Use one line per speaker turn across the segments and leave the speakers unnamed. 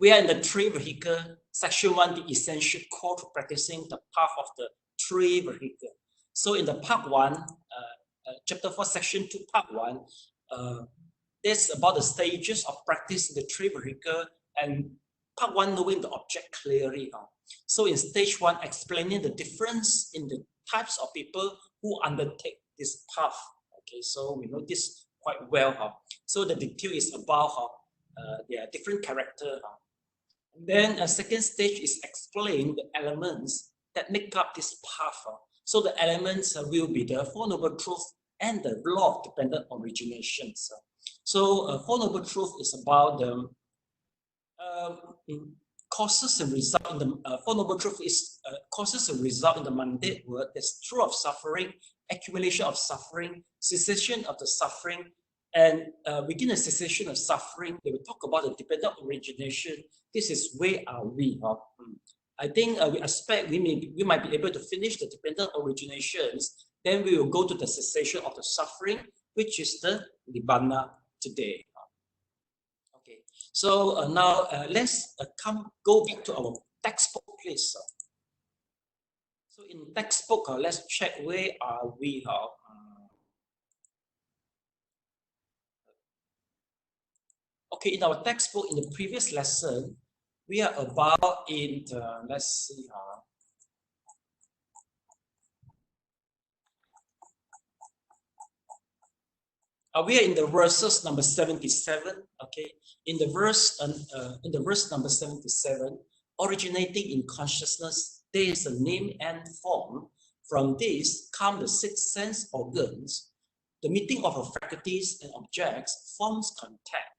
We are in the three vehicle, section 1, the essential core to practicing the path of the three vehicle. So in the part 1, chapter 4, section 2, part 1, this about the stages of practice in the three vehicle, and part 1, knowing the object clearly. So in stage 1, explaining the difference in the types of people who undertake this path. Okay, so we know this quite well. So the detail is about their different character. And then a second stage is explain the elements that make up this path. So the elements will be the Four Noble Truths and the law of dependent originations. So Four Noble Truth is about the causes and result in the Four Noble Truth is causes and result in the mundane world. There's truth of suffering, accumulation of suffering, cessation of the suffering, and within the cessation of suffering, they will talk about the dependent origination. This is where are we? I think we expect we might be able to finish the dependent originations. Then we will go to the cessation of the suffering, which is the nibbana today. Okay, so now let's go back to our textbook, please. So in textbook, let's check where are we. Okay, in our textbook, in the previous lesson, we are about in the, let's see. We are in the verses number 77. Okay, in the verse number 77, originating in consciousness, there is a name and form. From this come the six sense organs. The meeting of our faculties and objects forms contact.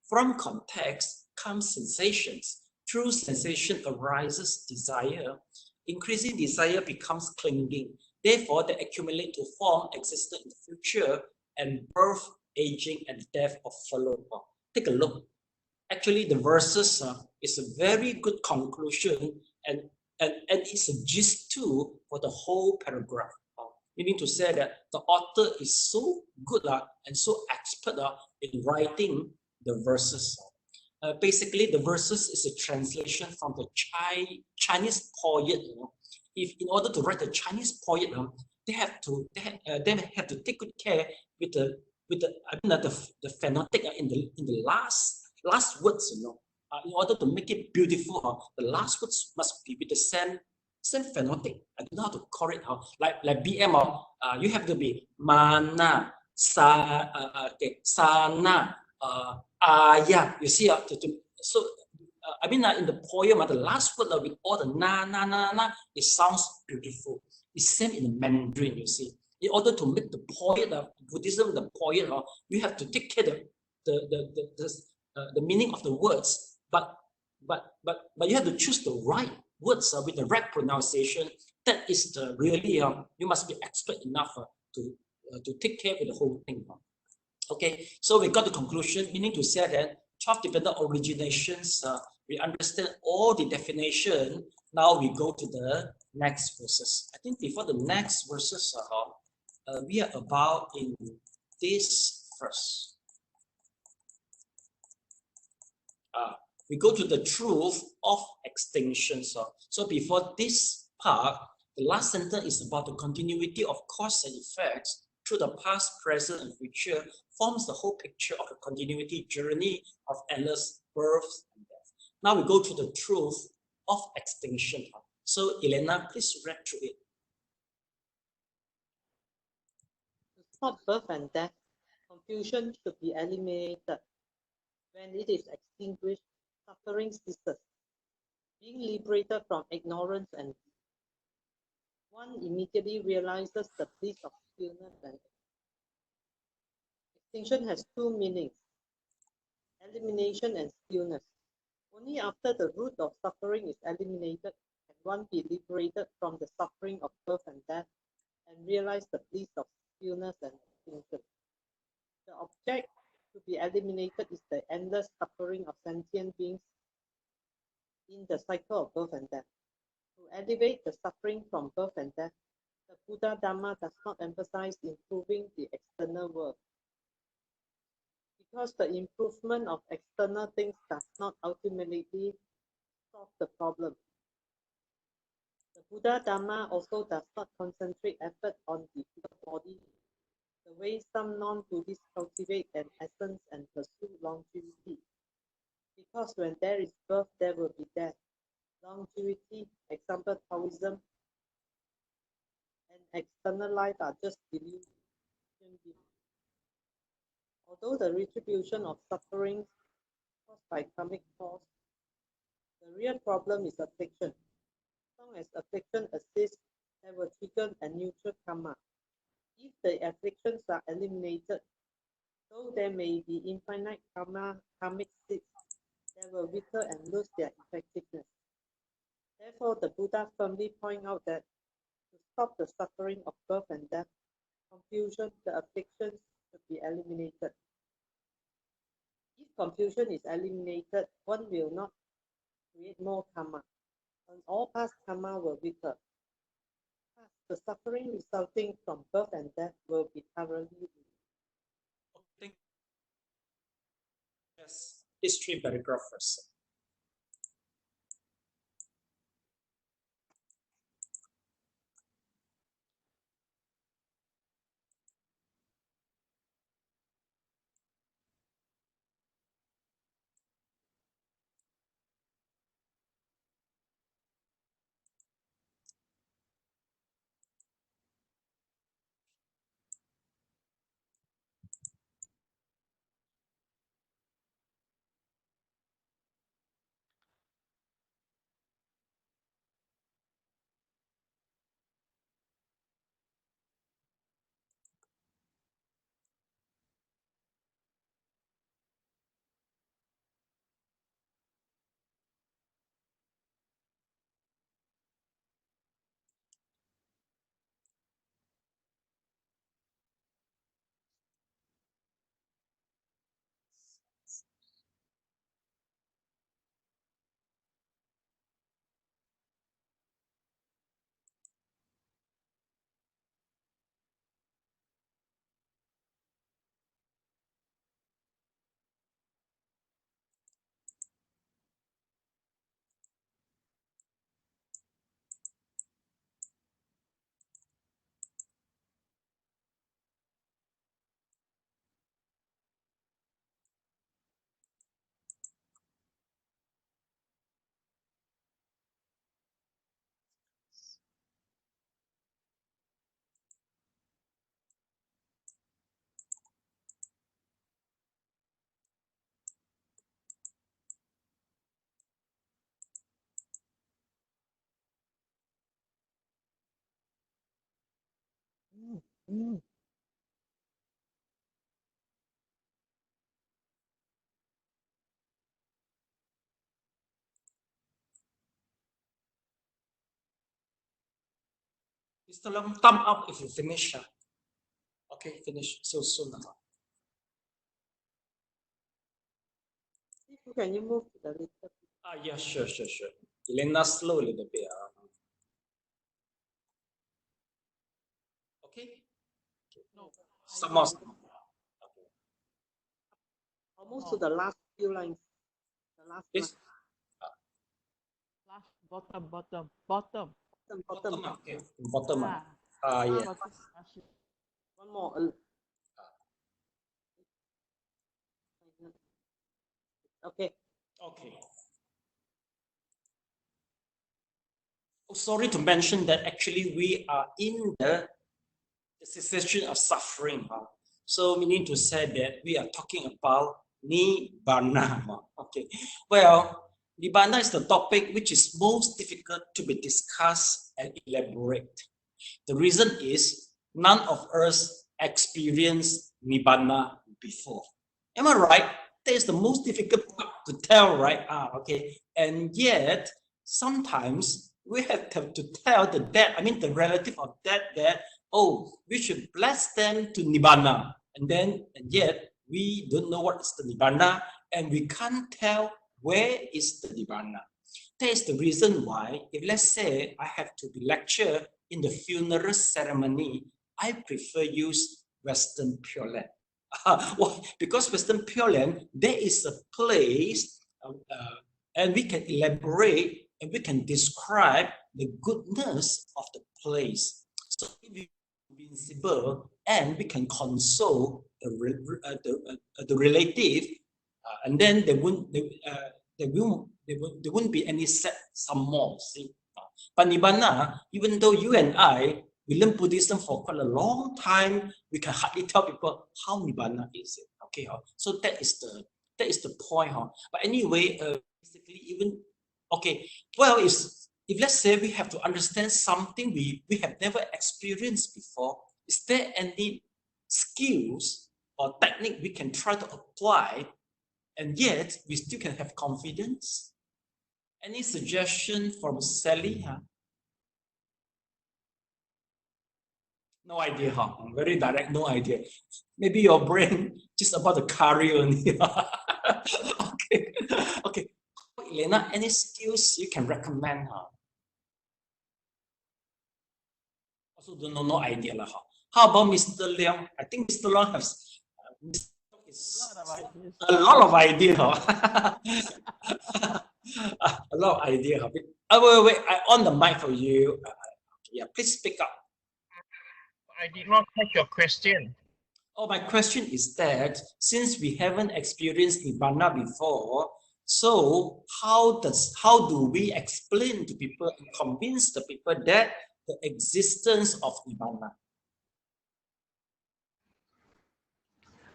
From context comes sensations. Through sensation arises desire. Increasing desire becomes clinging. Therefore, they accumulate to form existent in the future, and birth, aging, and death of follow. Take a look. Actually, the verses is a very good conclusion, and it's a gist too for the whole paragraph. Meaning to say that the author is so good and so expert in writing the verses. Basically, the verses is a translation from the Chinese poet. If in order to write the Chinese poet, they have to take good care with the phonetic in the last words. In order to make it beautiful, the last words must be with the same phonetic. I don't know how to call it. Like BM, you have to be mana sana. Yeah, you see, so I mean, in the poem, the last word with all the na, it sounds beautiful. It's same in the Mandarin, you see. In order to make the poet, Buddhism, the poet, you have to take care of the meaning of the words, but you have to choose the right words with the right pronunciation. That is the really you must be expert enough to take care of the whole thing. Okay, so we got the conclusion, meaning to say that 12 dependent originations, we understand all the definition. Now we go to the next verses. I think before the next verses, we are about in this verse. We go to the truth of extinctions. So before this part, the last sentence is about the continuity of cause and effects through the past, present, and future, forms the whole picture of the continuity journey of endless birth and death. Now we go to the truth of extinction. So Elena, please read through it.
To stop birth and death, confusion should be eliminated. When it is extinguished, suffering ceases. Being liberated from ignorance and one immediately realizes the bliss of stillness and extinction has two meanings, elimination and stillness. Only after the root of suffering is eliminated can one be liberated from the suffering of birth and death and realize the bliss of stillness and extinction. The object to be eliminated is the endless suffering of sentient beings in the cycle of birth and death. To elevate the suffering from birth and death, the Buddha Dharma does not emphasize improving the external world. Because the improvement of external things does not ultimately solve the problem. The Buddha Dharma also does not concentrate effort on the physical body, the way some non-Buddhists cultivate an essence and pursue longevity. Because when there is birth, there will be death. Longevity, example Taoism, and external life are just delusion. Although the retribution of suffering caused by karmic force, the real problem is affliction. As long as affliction exists, there will trigger a neutral karma. If the afflictions are eliminated, though there may be infinite karmic seeds, they will wither and lose their effectiveness. Therefore, the Buddha firmly points out that to stop the suffering of birth and death, confusion, the afflictions should be eliminated. If confusion is eliminated, one will not create more karma, and all past karma will wither. The suffering resulting from birth and death will be thoroughly removed.
Yes, history paragraph first. Mr. Long, thumb up if you finish. Okay, finish so soon.
Can you move to the little?
Yeah, sure. Elena, slow a little bit. Okay.
No.
Some more. Okay.
Almost to the last few lines. The last
This.
Last bottom.
bottom.
Bottom. Okay. Bottom. Yeah.
One more. Okay.
Oh, sorry to mention that actually we are in the cessation of suffering. So meaning to say that we are talking about Nibbana. Okay. Well, Nibbana is the topic which is most difficult to be discussed and elaborate. The reason is none of us experienced Nibbana before. Am I right? That is the most difficult part to tell, right? Okay. And yet, sometimes we have to tell the dead, the relative of dead, that, oh, we should bless them to Nibbana. And yet, we don't know what is the Nibbana, and we can't tell where is the Nibbana. That is the reason why, if let's say I have to be lecture in the funeral ceremony, I prefer use Western Pure Land. Well, because Western Pure Land, there is a place, and we can elaborate and we can describe the goodness of the place. So if we invincible and we can console the relative, and then there won't be any set some more. See, but Nibbana, even though you and I we learn Buddhism for quite a long time, we can hardly tell people how Nibbana is. Okay, so that is the point. But anyway, basically even okay. Well, if let's say we have to understand something we have never experienced before, is there any skills or technique we can try to apply, and yet we still can have confidence? Any suggestion from Sally? No idea, Very direct, no idea. Maybe your brain just about the curry only. Okay, okay. Elena, any skills you can recommend? Also don't know, no idea. How about Mr. Leong? I think Mr. Leong has a lot of idea. A lot of idea. Wait, I on the mic for you. Yeah, please speak up.
I did not catch your question.
Oh, my question is that since we haven't experienced Nibbana before, so how do we explain to people and convince the people that the existence of Nibbana?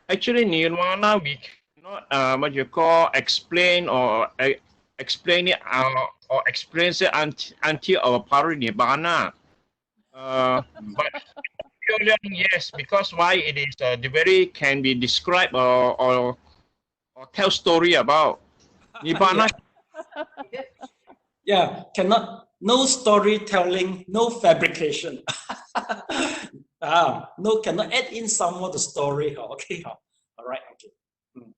Actually, Nirvana, we cannot what you call explain or explain it or experience it until our parinirvana. But yes, because why it is the very can be described or tell story about Nibbana.
Yeah, cannot, no storytelling, no fabrication. No, cannot add in some more the story. Okay, all right, okay.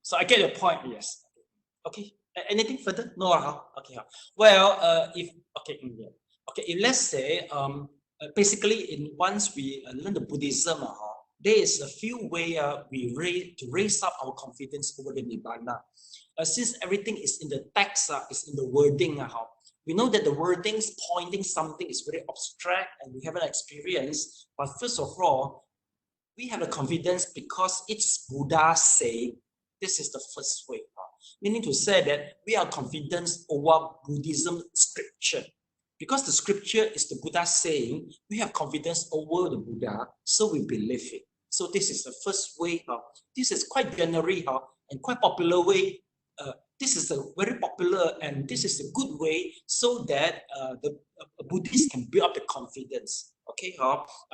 So I get your point. Yes. Okay. Anything further? No. Okay. Well, if let's say basically once we learn the Buddhism, there is a few ways we raise up our confidence over the Nibbana. Since everything is in the text, is in the wording, we know that the wordings pointing something is very abstract and we haven't experienced. But first of all, we have the confidence because it's Buddha saying. This is the first way. Meaning to say that we are confident over Buddhism scripture. Because the scripture is the Buddha saying, we have confidence over the Buddha, so we believe it. So this is the first way. This is quite generic and quite popular way. This is a very popular and this is a good way so that the Buddhists can build up the confidence. Okay,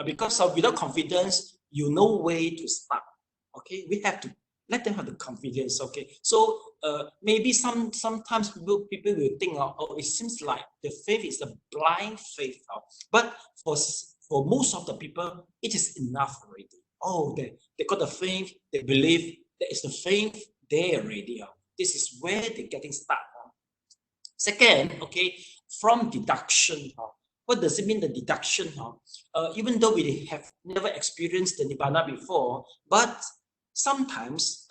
because without confidence, you no way to start. Okay, we have to let them have the confidence. Okay, so maybe sometimes people will think, oh, it seems like the faith is a blind faith. But for most of the people, it is enough already. Oh, they got the faith, they believe there is the faith there already. This is where they're getting started. Second, okay, from deduction. What does it mean, the deduction? Even though we have never experienced the Nibbana before, but sometimes,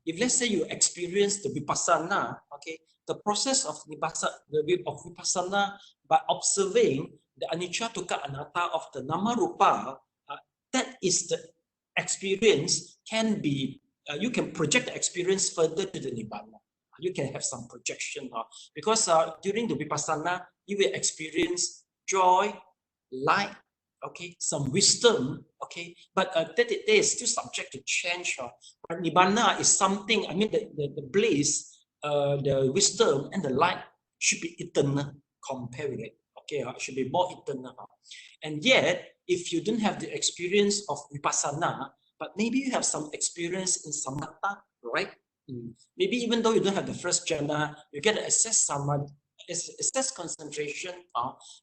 if let's say you experience the Vipassana, okay, the process of Vipassana by observing the anicca, dukkha, anatta of the nama rupa, that is the experience can be, you can project the experience further to the Nibbana. You can have some projection because during the Vipassana, you will experience joy, light, okay, some wisdom, okay, but that is still subject to change. But Nibbana is something, I mean, the bliss, the wisdom and the light should be eternal compared with it. Okay, it should be more eternal. And yet, if you don't have the experience of Vipassana, but maybe you have some experience in Samatha, right? Maybe even though you don't have the first jhana, you get to assess Samatha, assess concentration.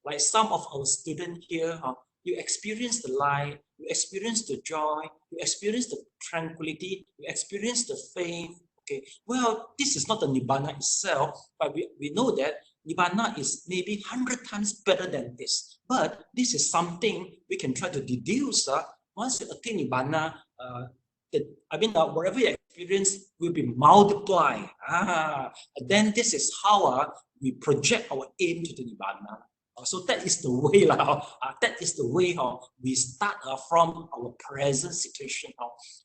Like some of our students here, you experience the light, you experience the joy, you experience the tranquility, you experience the faith. Okay, well, this is not the Nibbana itself, but we know that Nibbana is maybe 100 times better than this. But this is something we can try to deduce. Once you attain Nibbana, whatever you experience will be multiplied. Then this is how we project our aim to the Nibbana. So that is the way, that is the way how we start from our present situation.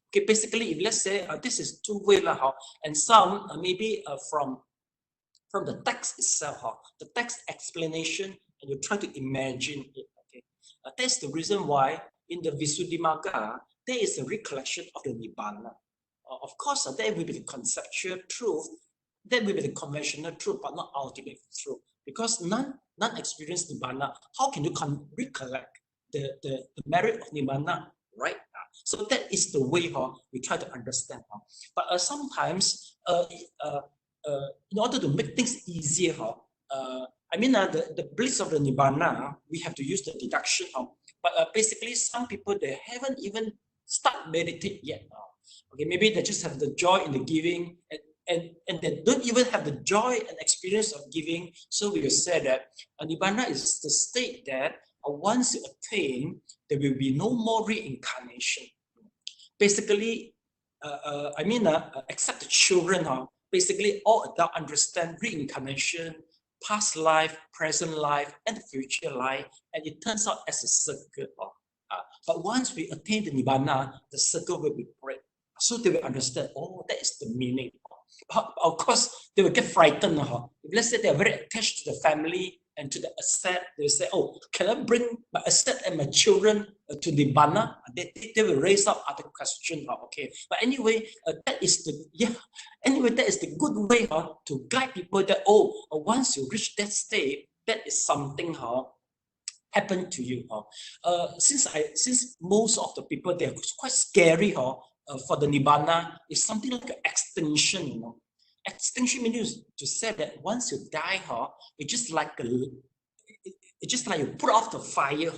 Okay, basically, if let's say this is two way, and some maybe from the text itself, the text explanation, and you try to imagine it. Okay, that's the reason why in the Visuddhimagga there is a recollection of the Nibbana. Of course, there will be the conceptual truth, there will be the conventional truth, but not ultimate truth. Because none experience Nibbana. How can you recollect the merit of Nibbana, right? So that is the way we try to understand. But sometimes, in order to make things easier, the bliss of the Nibbana, we have to use the deduction. But basically, some people, they haven't even start meditate yet. Okay, maybe they just have the joy in the giving, and they don't even have the joy and experience of giving. So we will say that Nibbana is the state that once you attain, there will be no more reincarnation. Basically, except the children, basically all adults understand reincarnation, past life, present life, and the future life, and it turns out as a circle. But once we attain the Nibbana, the circle will be break. So they will understand, oh, that is the meaning. Of course, they will get frightened. If let's say they are very attached to the family and to the asset, they will say, oh, can I bring my asset and my children to Nibbana? They will raise up other questions. Okay, but anyway, that is the good way to guide people that, once you reach that state, that is something happen to you. Since most of the people, they are quite scary for the Nibbana, is something like an extinction. Extinction means to say that once you die, it's just like you put off the fire.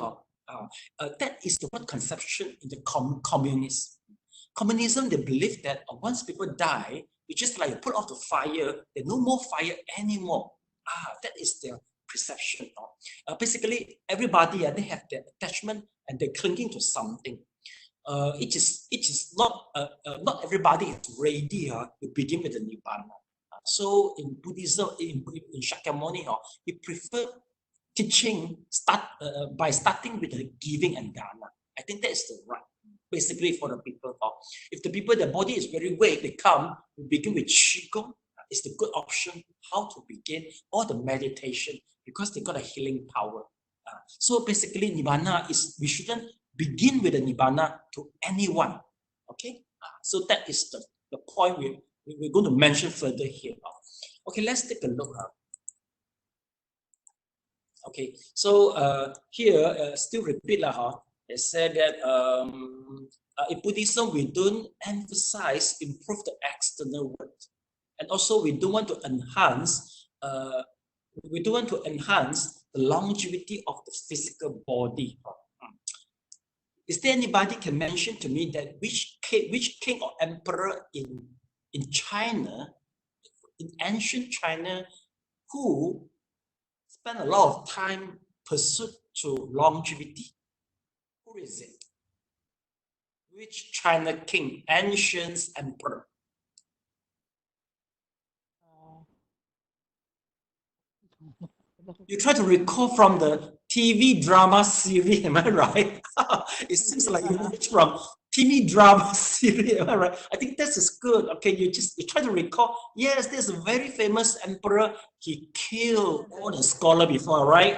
That is the one conception in the communism. Communism, they believe that once people die, it's just like you put off the fire, there's no more fire anymore. That is their perception. Basically, everybody, they have their attachment and they're clinging to something. It is not everybody is ready to begin with the Nibbana. So in Buddhism, in Shakyamuni, we prefer teaching by starting with the giving and dharma. I think that is the right, basically for the people. If the people, their body is very weak, they come, we begin with Qigong. It's the good option how to begin, or the meditation, because they got a healing power. So basically, Nibbana is, we shouldn't begin with the Nibbana to anyone. Okay, so that is the point we're going to mention further here. Okay, let's take a look. Okay, so here, still repeat, they said that in Buddhism, we don't emphasize improve the external world. And also, we don't want to enhance the longevity of the physical body. Is there anybody can mention to me that which king or emperor in China, in ancient China, who spent a lot of time pursuit to longevity? Who is it? Which China king, ancient emperor? You try to recall from the TV drama series, am I right? It seems like you watch from TV drama series, am I right? I think this is good. Okay, you try to recall. Yes, there's a very famous emperor. He killed all the scholars before, right?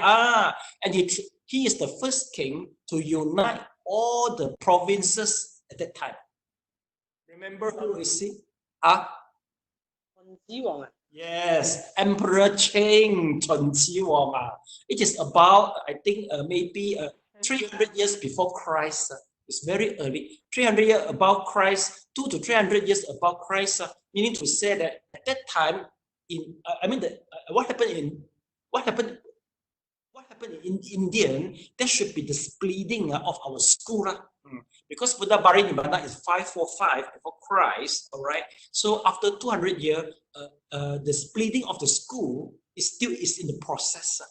And he is the first king to unite all the provinces at that time. Remember who is he? Yes, Emperor Cheng Chun-Chi Wang. It is about, I think, maybe 300 years before Christ. It's very early. 300 years above Christ, 200 to 300 years above Christ. Meaning to say that at that time, what happened in India, there should be the splitting of our school. Because Buddha Bari Nibbana is 545 before Christ, all right? So after 200 years, the splitting of the school is in the process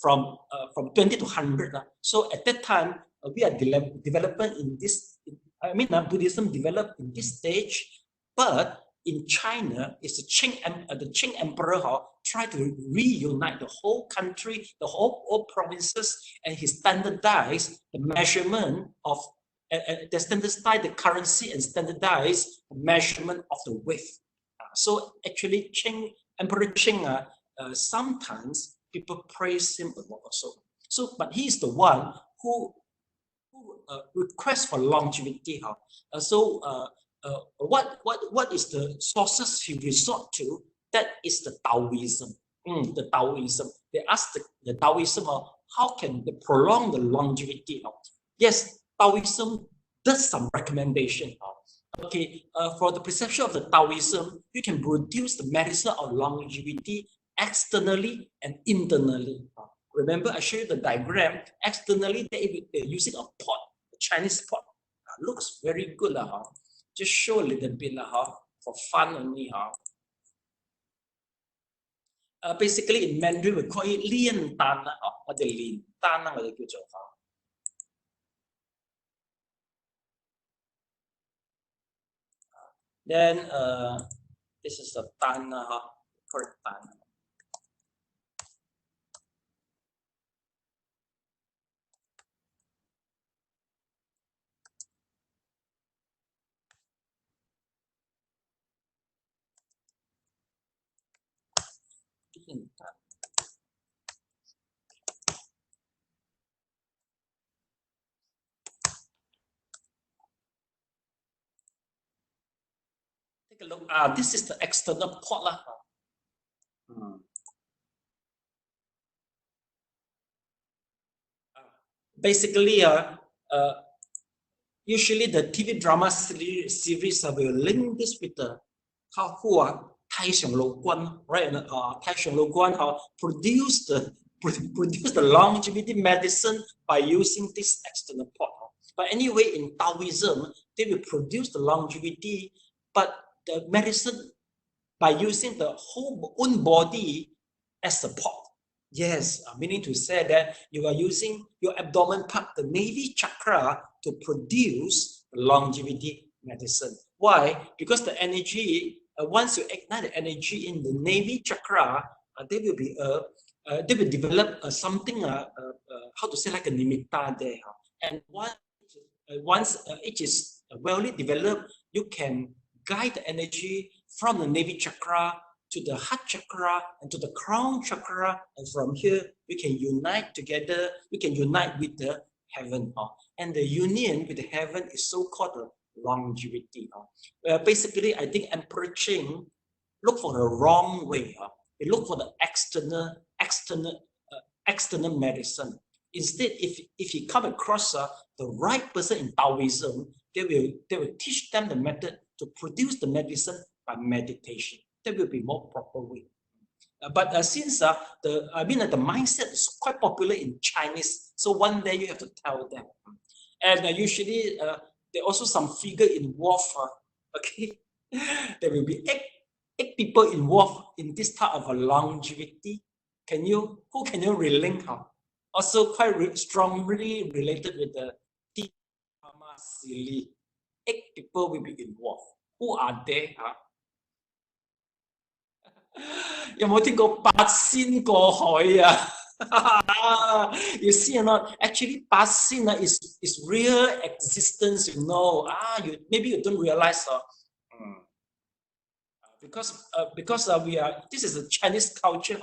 from 20 to 100. So at that time, we are developing in this I mean, Buddhism developed in this stage, but in China, it's the Qing emperor tried to reunite the whole country, the whole provinces, and he standardized the measurement of, they standardized the currency and standardized the measurement of the width. So actually, Emperor Qing, sometimes people praise him a lot also. So, but he is the one who requests for longevity. What is the sources he resort to? That is the Taoism. The Taoism. They ask the Taoism, how can they prolong the longevity? Yes, Taoism does some recommendation. Okay, for the perception of the Taoism, you can produce the medicine of longevity externally and internally. Remember, I showed you the diagram. Externally, they're using a pot, a Chinese pot. Looks very good. Just show a little bit for fun only. Basically, in Mandarin, we call it lian tan, or the lin tan. Then this is the tan, per tan. Take a look. This is the external pot. Basically, usually the TV drama series will link this with the Tai Xiong Lo Guan, right? Tai Xiong Lo Guan produce the longevity medicine by using this external pot. But anyway, in Taoism, they will produce the longevity, but the medicine by using the whole own body as a pot. Yes, meaning to say that you are using your abdomen part, the Navy chakra, to produce longevity medicine. Why? Because the energy, once you ignite the energy in the Navy chakra, they will develop something, how to say, like a nimitta there. And once it is well developed, you can guide the energy from the Navy chakra to the heart chakra and to the crown chakra, and from here we can unite together. We can unite with the heaven, and the union with the heaven is so-called longevity. Basically, I think Emperor Qing look for the wrong way. He look for the external medicine. Instead, if he come across the right person in Taoism, they will teach them the method to produce the medicine by meditation. That will be more proper way. But since the mindset is quite popular in Chinese, so one day you have to tell them. And usually there are also some figure involved. Okay, there will be eight people involved in this type of a longevity. Who can you relink? Also quite strongly related with the dharma silly. 8 people will be involved. Who are they? 有冇聽過八仙過海啊？ You see or not? Actually, 八仙 is real existence. Maybe you don't realize. Because this is a Chinese culture.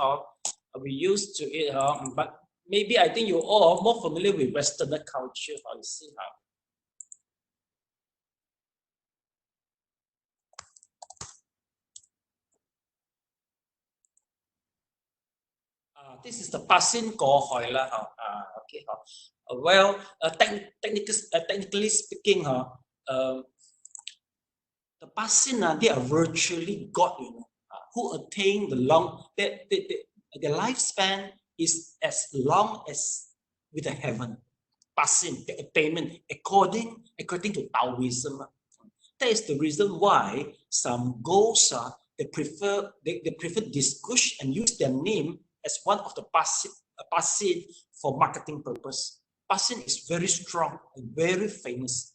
We used to it. But maybe I think you all are more familiar with Western culture. You see how. This is the 八仙過海啦，okay, well, technically speaking, the 八仙, they are virtually God, who attain their lifespan is as long as with the heaven. 八仙, the attainment according to Taoism. That is the reason why some ghosts they prefer disguise and use their name as one of the Pasin for marketing purpose. Pasin is very strong and very famous.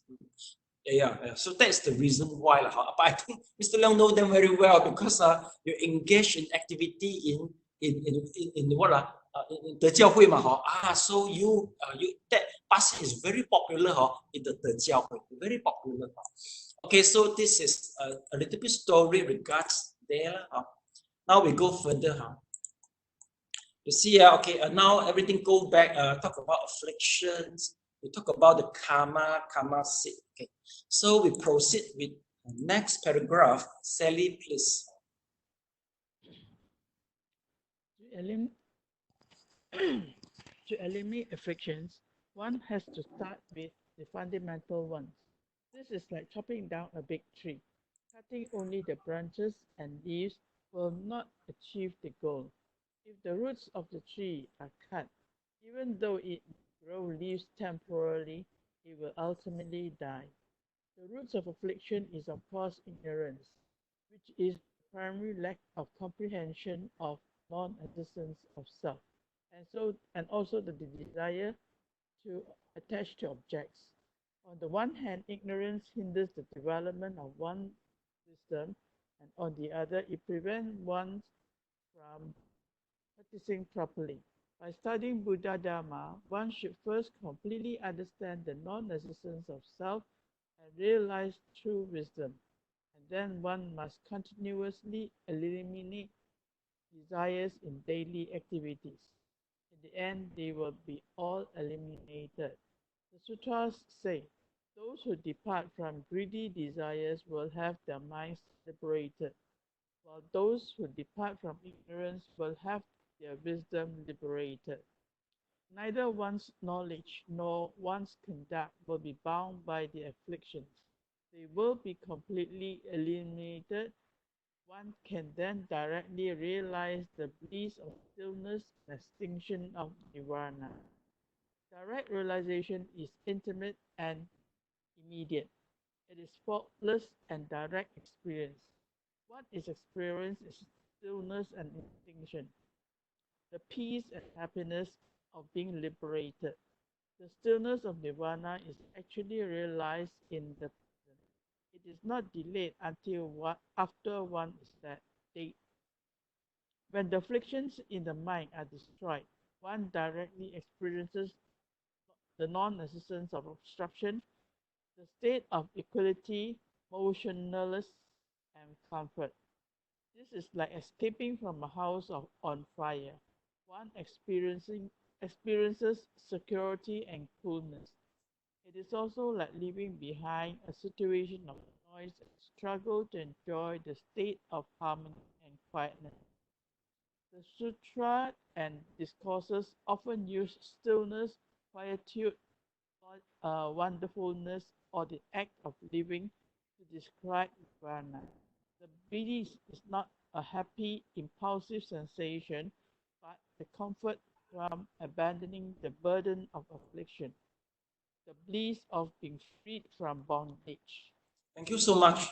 Yeah. So that's the reason why. But I think Mr. Leong know them very well because you engage in activity in what in the 教会嘛so you that passage is very popular in the 教会 very popular Okay, so this is a little bit story regards there Now we go further You see okay now everything go back talk about afflictions. We talk about the karma seed. Okay, so we proceed with the next paragraph. Sally, please.
To eliminate afflictions, one has to start with the fundamental ones. This is like chopping down a big tree. Cutting only the branches and leaves will not achieve the goal. If the roots of the tree are cut, even though it grows leaves temporarily, it will ultimately die. The roots of affliction is of course ignorance, which is the primary lack of comprehension of non-existence of self, and also the desire to attach to objects. On the one hand, ignorance hinders the development of one's wisdom, and on the other, it prevents one from practicing properly. By studying Buddha Dharma, one should first completely understand the non-existence of self and realize true wisdom, and then one must continuously eliminate desires in daily activities. In the end, they will be all eliminated. The sutras say, those who depart from greedy desires will have their minds liberated, while those who depart from ignorance will have their wisdom liberated. Neither one's knowledge nor one's conduct will be bound by the afflictions. They will be completely eliminated. One can then directly realize the bliss of stillness and extinction of nirvana. Direct realization is intimate and immediate. It is faultless and direct experience. What is experienced is stillness and extinction, the peace and happiness of being liberated. The stillness of nirvana is actually realized in the present. It is not delayed until after one is dead. When the afflictions in the mind are destroyed, one directly experiences the non-existence of obstruction, the state of equality, motionless, and comfort. This is like escaping from a house on fire. One experiences security and coolness. It is also like leaving behind a situation of noise and struggle to enjoy the state of harmony and quietness. The sutra and discourses often use stillness, quietude, wonderfulness, or the act of living to describe nirvana. The bliss is not a happy, impulsive sensation, but the comfort from abandoning the burden of affliction, the bliss of being freed from bondage.
Thank you so much.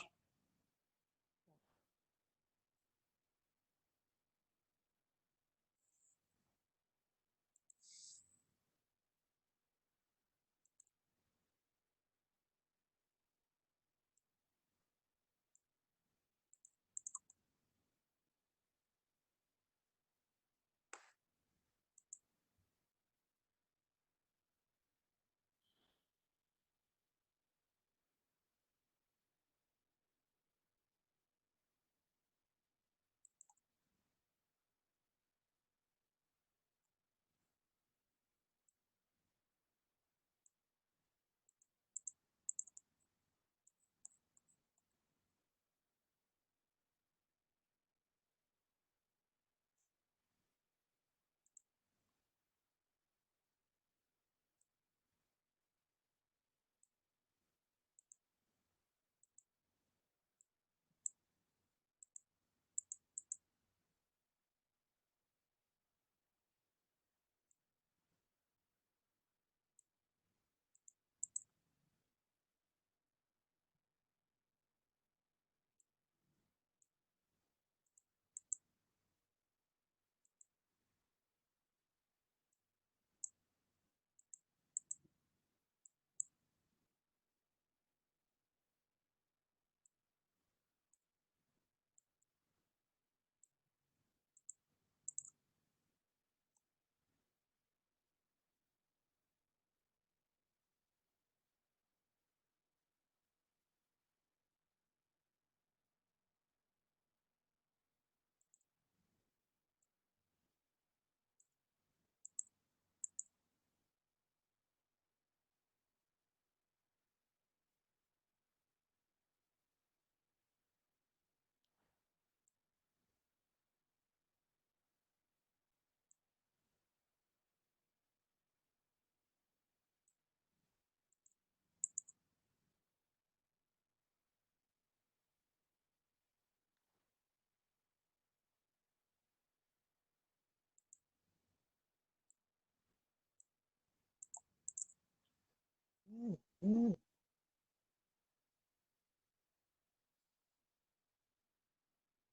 Mm.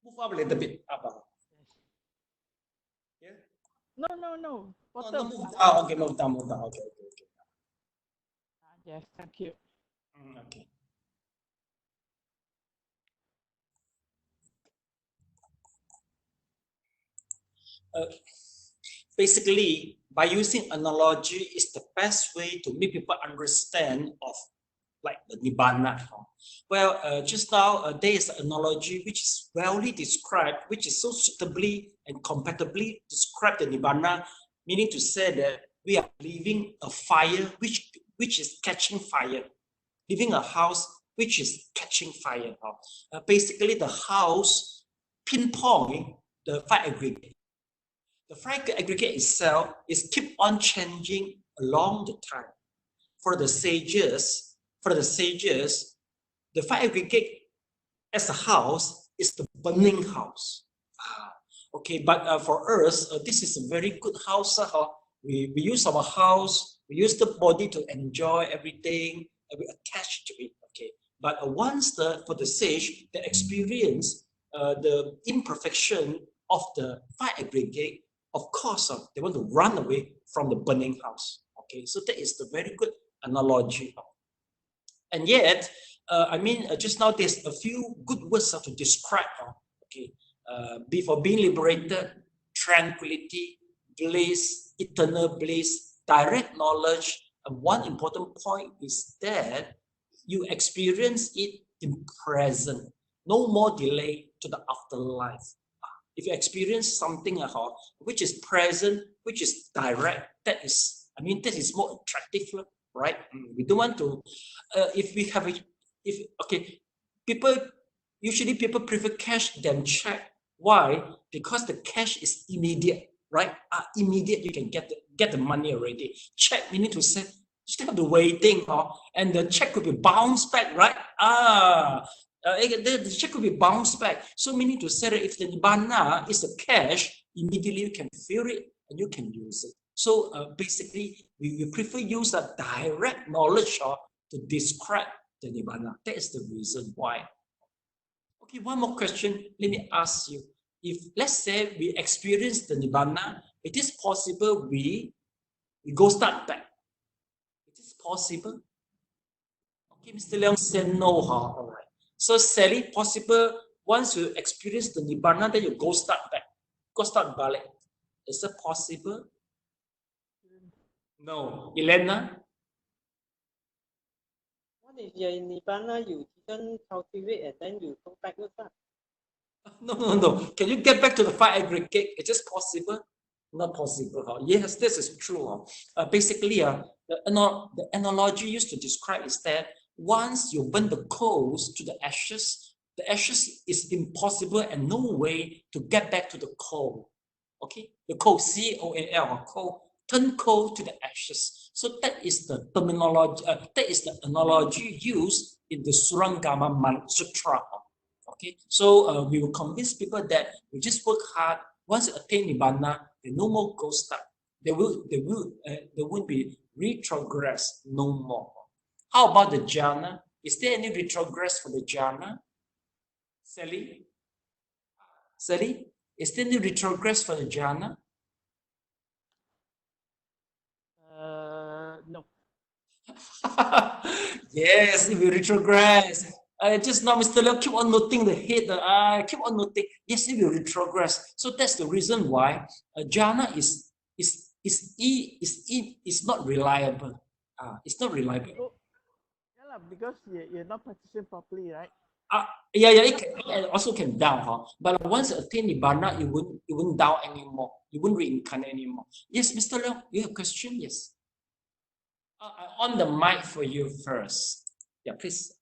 Move up a little bit. Up. Yeah.
No.
No,
Bottom.
move down. Okay, move down. Okay.
Yes, thank you.
Okay. Basically, by using analogy is the best way to make people understand of like the nibbana. Well, just now there is an analogy which is well described, which is so suitably and compatibly described the nibbana, meaning to say that we are leaving a fire which is catching fire, leaving a house which is catching fire. Basically, the house pinpoint the fire aggregate. The fire aggregate itself is keep on changing along the time. For the sages, the fire aggregate as a house is the burning house. Okay, but for us, this is a very good house. We use our house, we use the body to enjoy everything, we attach to it. Okay, but once for the sage, they experience the imperfection of the fire aggregate, of course, they want to run away from the burning house. Okay, so that is the very good analogy. And yet, just now there's a few good words to describe. Okay, before being liberated, tranquility, bliss, eternal bliss, direct knowledge. And one important point is that you experience it in present, no more delay to the afterlife. If you experience something which is present, which is direct, that is more attractive, right? We don't want to, people prefer cash than check. Why? Because the cash is immediate, right? Immediate, you can get the money already. Check, you need to set, still have the waiting, and the check could be bounced back, right? The check could be bounced back. So meaning to say that if the nibbana is a cash, immediately you can feel it and you can use it. So basically, we prefer use a direct knowledge to describe the nibbana. That is the reason why. Okay, one more question. Let me ask you. If let's say we experience the nibbana, it is possible we go start back. It is possible. Okay, Mr. Leong said no. All right. So Sally, possible once you experience the nibbana, then you go start back. Go start balik. Is it possible? No. Elena?
What if you're in nibbana, you didn't cultivate and then you go backwards?
No. Can you get back to the fire aggregate? Is this possible? Not possible. Yes, this is true. Basically, the analogy used to describe is that once you burn the coals to the ashes is impossible and no way to get back to the coal. Okay, the coal, C-O-A-L, coal, turn coal to the ashes. So that is the terminology. That is the analogy used in the Surangama Sutra. Okay, so we will convince people that we just work hard. Once you attain nibbana, there no more go stuck. There won't be retrogress no more. How about the jhana? Is there any retrogress for the jhana? Sally, is there any retrogress for the jhana?
No.
Yes, it will retrogress. Just now, Mr. Leong keep on noting the head. Keep on noting. Yes, it will retrogress. So that's the reason why jhana is not reliable. It's not reliable.
Yeah, because you're not practicing properly, right?
It also can down, but once you attain nibbana, it won't down anymore. You won't reincarnate anymore. Yes, Mr. Leong, you have a question? Yes. On the mic for you first. Yeah, please.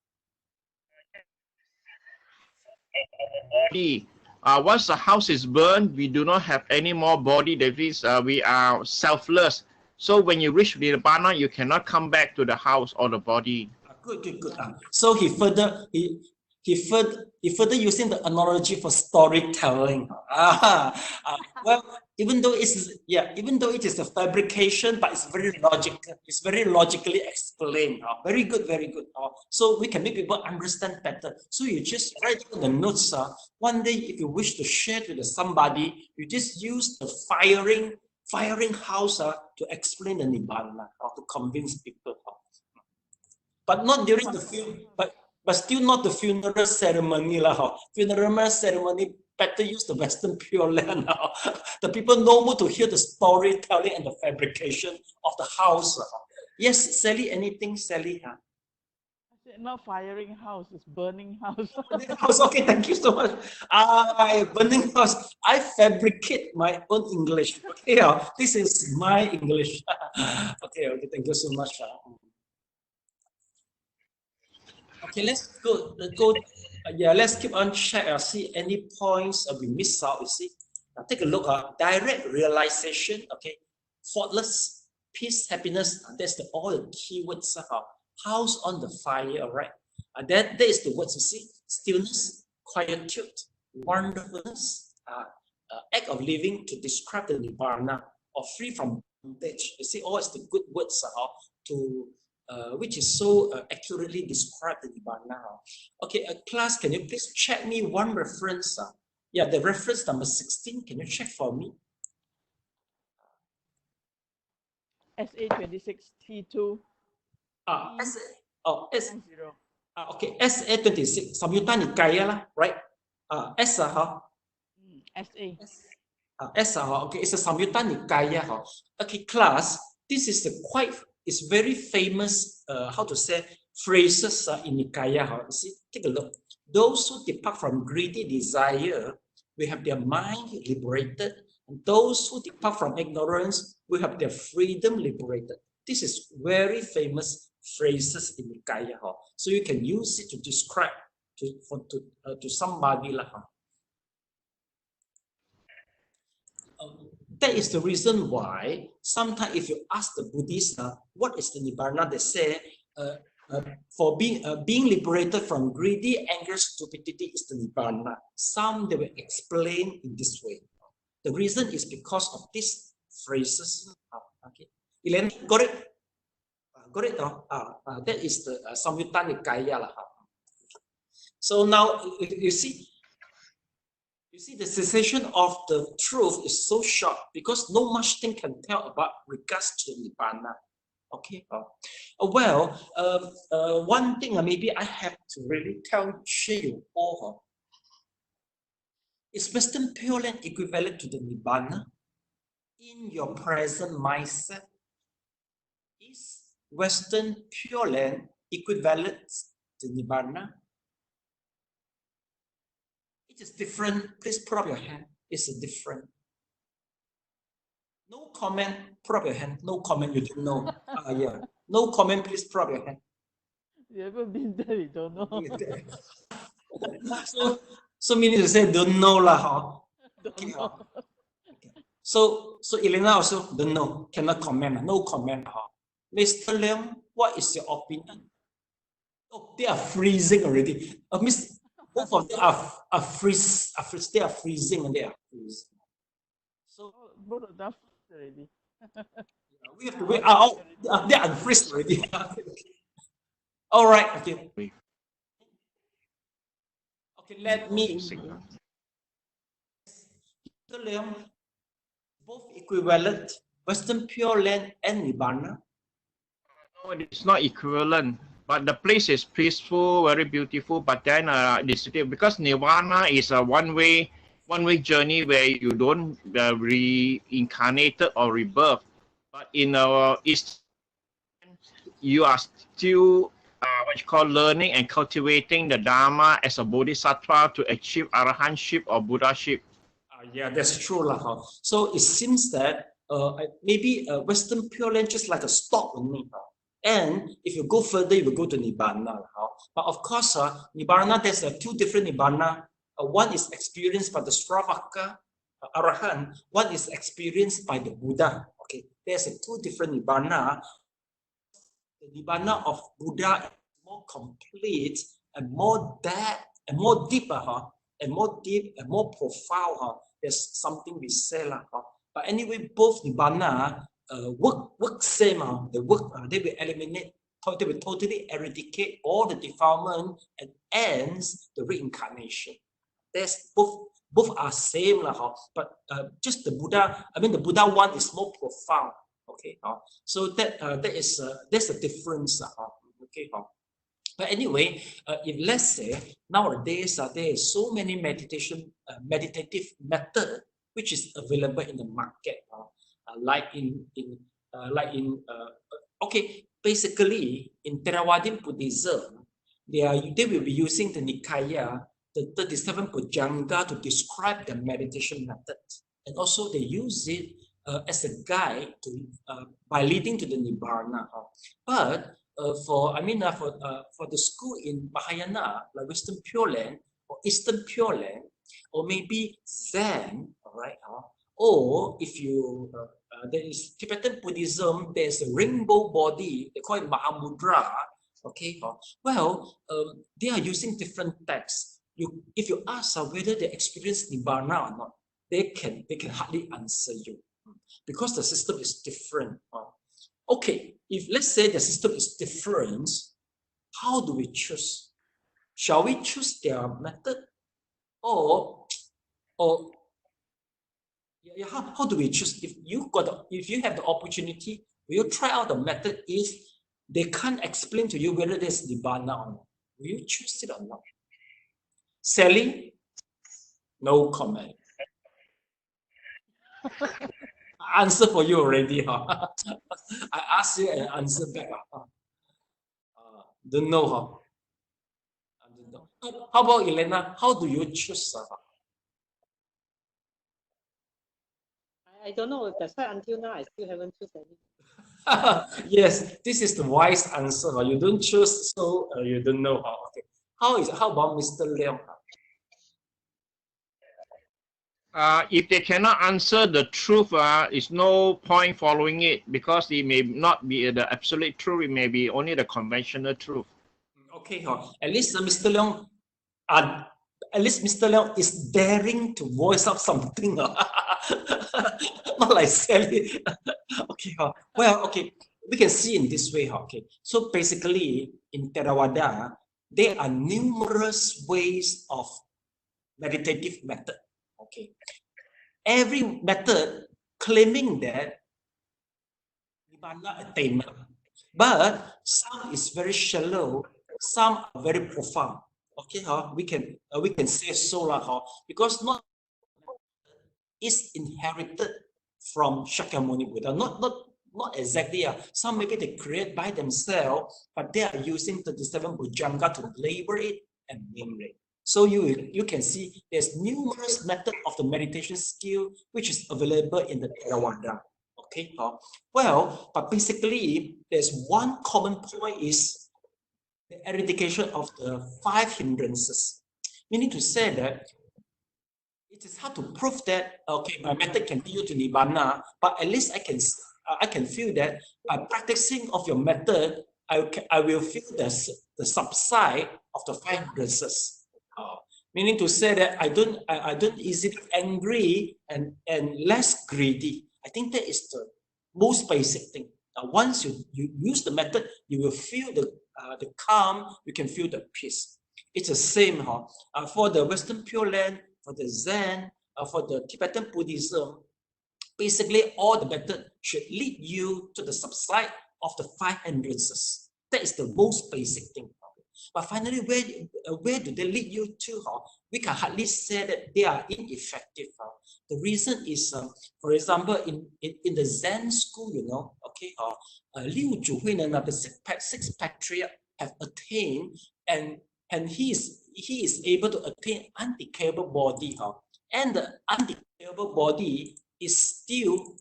Once the house is burned, we do not have any more body. That means we are selfless. So when you reach Nirvana, you cannot come back to the house or the body.
Good. So he further using the analogy for storytelling. Well, even though it is a fabrication, but it's very logical. It's very logically explained. Very good, very good. So we can make people understand better. So you just write down the notes. One day, if you wish to share it with somebody, you just use the firing house to explain the Nibbana or to convince people. But not during the film, but still not the funeral ceremony. Funeral ceremony, better use the Western Pure Land. The people know more to hear the storytelling and the fabrication of the house. Yes, Sally, anything, Sally?
Not firing house, it's burning house.
Burning house, okay, thank you so much. Burning house, I fabricate my own English. Okay, this is my English. Okay, thank you so much. Okay, let's go. Let's keep on check. See any points we miss out. You see, now take a look. Direct realization. Okay, faultless, peace, happiness. That's all the keywords. House on the fire. All right. That is the words. You see, stillness, quietude, wonderfulness, act of living to describe the Nibbana or free from bondage. You see, all is the good words to. Which is so accurately described the Nibbana. Okay, class, can you please check me one reference? Yeah, the reference number 16. Can you check for me?
SA 26 T2.
Okay, SA 26. Samyutta Nikaya lah, right? S
SA.
Okay, it's a Samyutta Nikaya. Okay, class, this is it's very famous, phrases in Nikaya. See, take a look. Those who depart from greedy desire will have their mind liberated, and those who depart from ignorance will have their freedom liberated. This is very famous phrases in Nikaya. So you can use it to describe to somebody. That is the reason why sometimes if you ask the Buddhists, what is the Nibbana, they say, for being liberated from greedy, anger, stupidity is the Nibbana. Some they will explain in this way. The reason is because of these phrases. Okay, Elaine, got it? Got it? That is the Samyutta Nikaya. So now you see. You see, the cessation of the truth is so short because no much thing can tell about regards to Nibbana. Okay. One thing maybe I have to really share you all. Is Western Pure Land equivalent to the Nibbana? In your present mindset, is Western Pure Land equivalent to Nibbana? It is different. Please put up your hand. It's different. No comment. Put up your hand. No comment. You don't know. Yeah. No comment. Please put up your hand.
You ever been there? You don't know.
So meaning to say don't know lah.
Don't know.
Okay. So Elena also don't know. Cannot comment. No comment. Mr. Leong, what is your opinion? Oh, they are freezing already. Miss. Both of them are freeze. They are freezing and they are freezing. So
both of them already.
We have to wait. They are unfreezed already. All right. Okay. Okay. Let me. Both equivalent. Western Pure Land and Nibbana.
No, it's not equivalent. But the place is peaceful, very beautiful. But then because Nirvana is a one-way journey where you don't reincarnated or rebirth. But in our East, you are still learning and cultivating the Dharma as a Bodhisattva to achieve Arahantship or Buddhaship.
Yeah, that's true lah. So it seems that maybe Western Pure Land just like a stop only. And if you go further, you will go to Nibbana. But of course, Nibbana, there's two different Nibbana. One is experienced by the Sravaka, Arahant. One is experienced by the Buddha. Okay, there's two different Nibbana. The Nibbana of Buddha is more complete and more depth and more deeper, and more deep and more profound, there's something we say lah. But anyway, both nibbana work same. They work. They will eliminate. They will totally eradicate all the defilement and ends the reincarnation. There's both are same lah. But just the Buddha. I mean, the Buddha one is more profound. Okay. So that's the difference. Okay. But anyway, if let's say nowadays there is so many meditative method which is available in the market, okay, basically in Theravadan Buddhism, they will be using the Nikaya, the 37 Bhujanga to describe the meditation method, and also they use it as a guide to by leading to the Nibbana. But for the school in Mahayana, like Western Pure Land or Eastern Pure Land, or maybe Zen, all right, or if you there is Tibetan Buddhism, there's a rainbow body, they call it Mahamudra. Okay, well, they are using different texts. If you ask whether they experience Nibbana or not, they can hardly answer you because the system is different. Okay, if let's say the system is different, how do we choose? Shall we choose their method, or how do we choose? If you have the opportunity, will you try out the method if they can't explain to you whether there's Nibbana or not? Will you choose it or not? Sally, no comment. Answer for you already. I asked you and answer back. Don't know. How about Elena? How do you choose?
I don't know. That's why until now I still haven't chosen any.
Yes, this is the wise answer. You don't choose, so you don't know. Okay. How about Mr. Leong?
If they cannot answer the truth, it's no point following it because it may not be the absolute truth. It may be only the conventional truth.
Okay, at least Mr. Leong, is daring to voice up something. Not like Sally. Okay, well, okay, we can see in this way. Okay, so basically in Theravada, there are numerous ways of meditative method. Okay, every method claiming that Nibbana attainment, but some is very shallow, some are very profound. Okay, we can say so because not is inherited from Shakyamuni Buddha. Not exactly. Some maybe they create by themselves, but they are using 37 Bhujanga to label it and name it. So you can see there's numerous methods of the meditation skill which is available in the Theravada. Okay, well, but basically there's one common point is the eradication of the 5 hindrances. Meaning to say that it is hard to prove that okay, my method can lead you to Nibbana, but at least I can feel that by practicing of your method, I will feel the subside of the 5 hindrances. Meaning to say that I don't easily angry and less greedy. I think that is the most basic thing. Once you use the method, you will feel the calm. You can feel the peace. It's the same for the Western Pure Land, for the Zen, for the Tibetan Buddhism. Basically, all the method should lead you to the subside of the 5 hindrances. That is the most basic thing. But finally, where do they lead you to? We can hardly say that they are ineffective. The reason is, for example, in the Zen school, okay, Liu Zhuhui, the 6 patriarch have attained, and he is able to attain undecayable body, and the undecayable body is still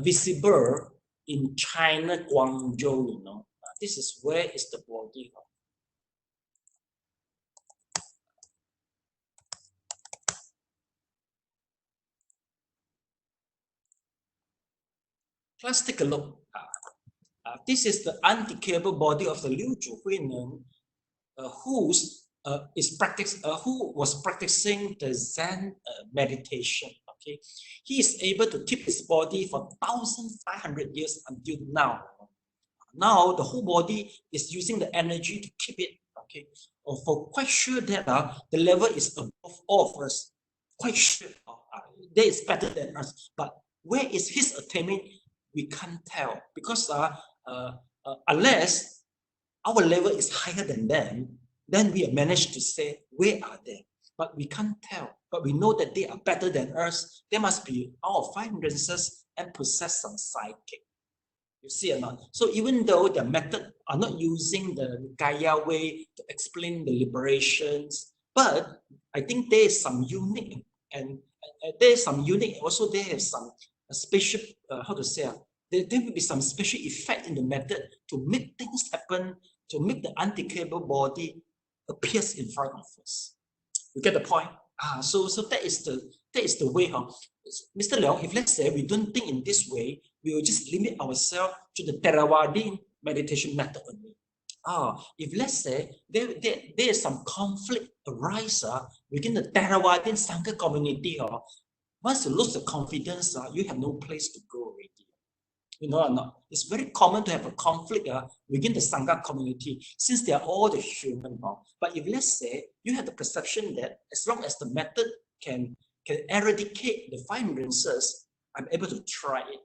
visible in China, Guangzhou. This is where is the body. Let's take a look. This is the undecayable body of the Liu Zhuhui, whose who was practicing the Zen meditation. Okay, he is able to keep his body for 1,500 years until now. Now the whole body is using the energy to keep it. Okay, for quite sure that the level is above all of us. Quite sure that is better than us. But where is his attainment? We can't tell, because unless our level is higher than them, then we have managed to say where are they. But we can't tell. But we know that they are better than us. They must be out of 5 senses and possess some psychic. You see or not? So even though the method are not using the Kaya way to explain the liberations, but I think there is some unique, and there is some unique. Also, there is some special, how to say, there will be some special effect in the method to make things happen, to make the uncapable body appears in front of us. You get the point? So that is the way. Mr. Leong, if let's say we don't think in this way, we will just limit ourselves to the Theravada meditation method only. If let's say there is some conflict arise within the Theravada Sangha community, once you lose the confidence, you have no place to go already. You know or not? It's very common to have a conflict within the Sangha community, since they are all the human. But if let's say you have the perception that as long as the method can eradicate the 5 hindrances, I'm able to try it.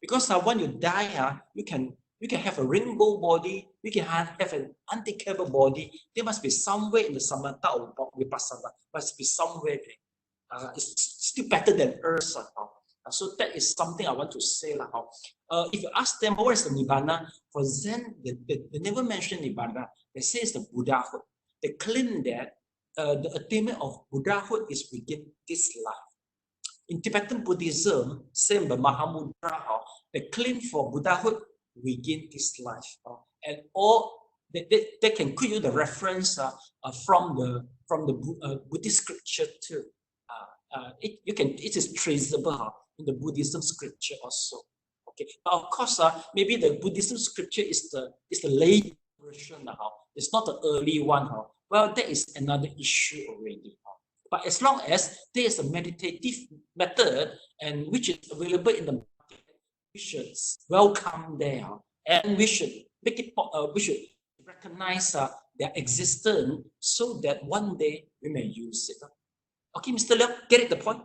Because when you die, you can have a rainbow body, you can have an uncapable body. There must be somewhere in the Samatha or Vipassana, must be somewhere there. It's still better than Earth. So that is something I want to say. If you ask them, what is the Nibbana? For Zen, they never mention Nibbana. They say it's the Buddhahood. They claim that the attainment of Buddhahood is within this life. In Tibetan Buddhism, same by Mahamudra, they claim for Buddhahood within this life. And all they can quote you the reference from the Buddhist scripture too. It is traceable in the Buddhism scripture also. Okay, but of course, maybe the Buddhism scripture is the late version now. It's not the early one. Well, that is another issue already. But as long as there is a meditative method and which is available in the market, we should welcome there, and we should make it. We should recognize their existence so that one day we may use it. Okay, Mr. Leong, get it the point?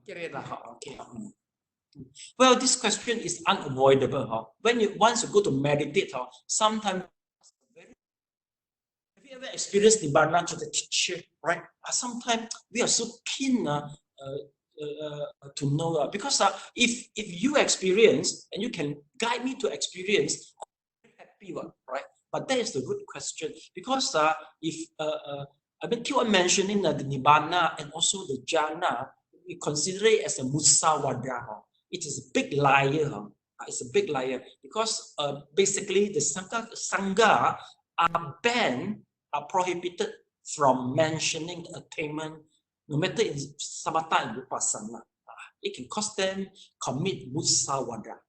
Get it? Okay. Well, this question is unavoidable. Once you go to meditate, sometimes have you ever experienced Nibbana to the teacher, right? Sometimes we are so keen to know because if you experience and you can guide me to experience, I'm happy one, right? But that is the good question, because if I've been keep on mentioning the Nibbana and also the jhana, we consider it as a musawada. It is a big liar. It's a big liar because basically the Sangha are banned, are prohibited from mentioning attainment, no matter in Samatha and Vipassana. It can cause them commit musawada.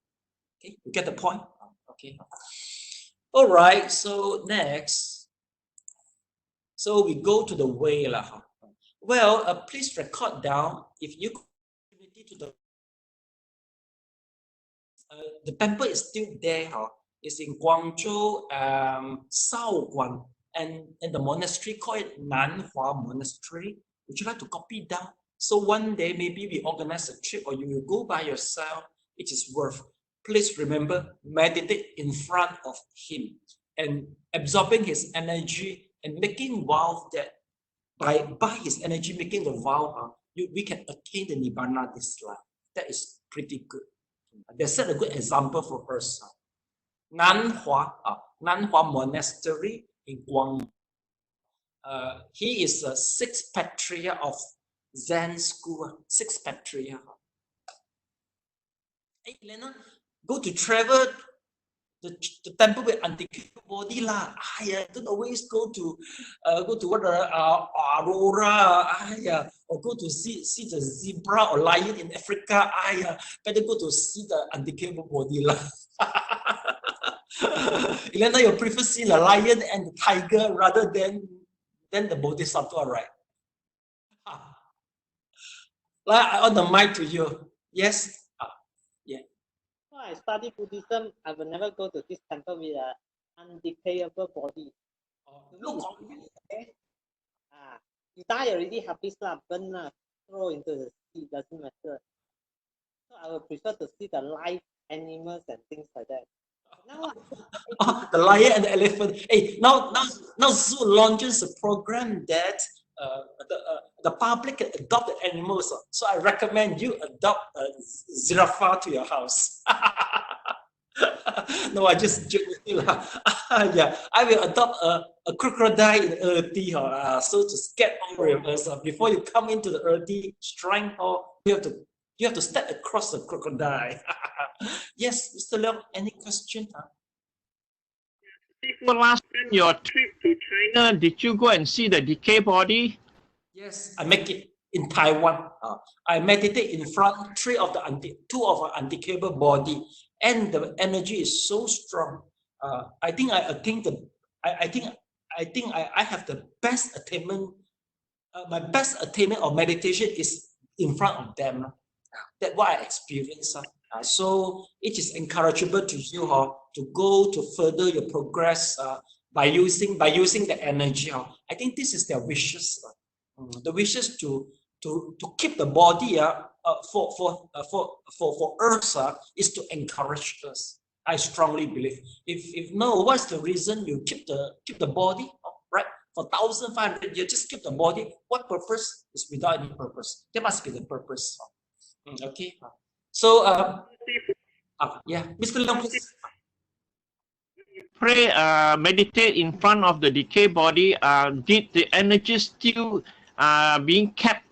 Okay, you get the point? Okay. All right, so next. So we go to the way. Well, please record down if you to the temple is still there. It's in Guangzhou, Shaoguan, and the monastery called it Nanhua Monastery. Would you like to copy down? So one day maybe we organize a trip, or you will go by yourself. It is worth. Please remember, meditate in front of him and absorbing his energy and making vow that by his energy making the vow, we can attain the Nibbana this life. That is pretty good. They set a good example for us. Nanhua Monastery in Guangzhou. He is a 6th patriarch of Zen school. 6th patriarch. Hey, Elena, go to travel the temple with uncapable body lah. Don't always go to what Aurora. Or go to see the zebra or lion in Africa. Better go to see the uncapable body lah. Elena, you prefer see the lion and the tiger rather than then the Bodhisattva, right? Like on the mic to you. Yes. Yeah.
When I study Buddhism, I will never go to this temple with an undecayable body.
Look,
You die already, happy lah, burn lah, throw into the sea, doesn't matter. So I would prefer to see the live animals and things like that. Now,
the lion and the elephant. Hey, now Zoo launches a program that the public can adopt the animals. So I recommend you adopt a giraffe to your house. No, I just joke with you. Yeah, I will adopt a crocodile in Erdi. So to scare all of us, before you come into the Erdi shrine hall, you have to step across the crocodile. Yes, Mr. Leong, any question?
For last time, your trip to China, did you go and see the decay body?
Yes, I make it in Taiwan. I meditate in front two of our undecayable body, and the energy is so strong. I think I attain the. I think I have the best attainment. My best attainment of meditation is in front of them. That's what I experience. So it is encourageable to you to go to further your progress by using the energy. I think this is their wishes. The wishes to keep the body for Earth is to encourage us. I strongly believe. If no, what's the reason you keep the body, right? For 1,500 years, just keep the body. What purpose is without any purpose? There must be the purpose. Okay. So yeah, Mr. Leong, please.
Pray, meditate in front of the decay body. Did the energy still being kept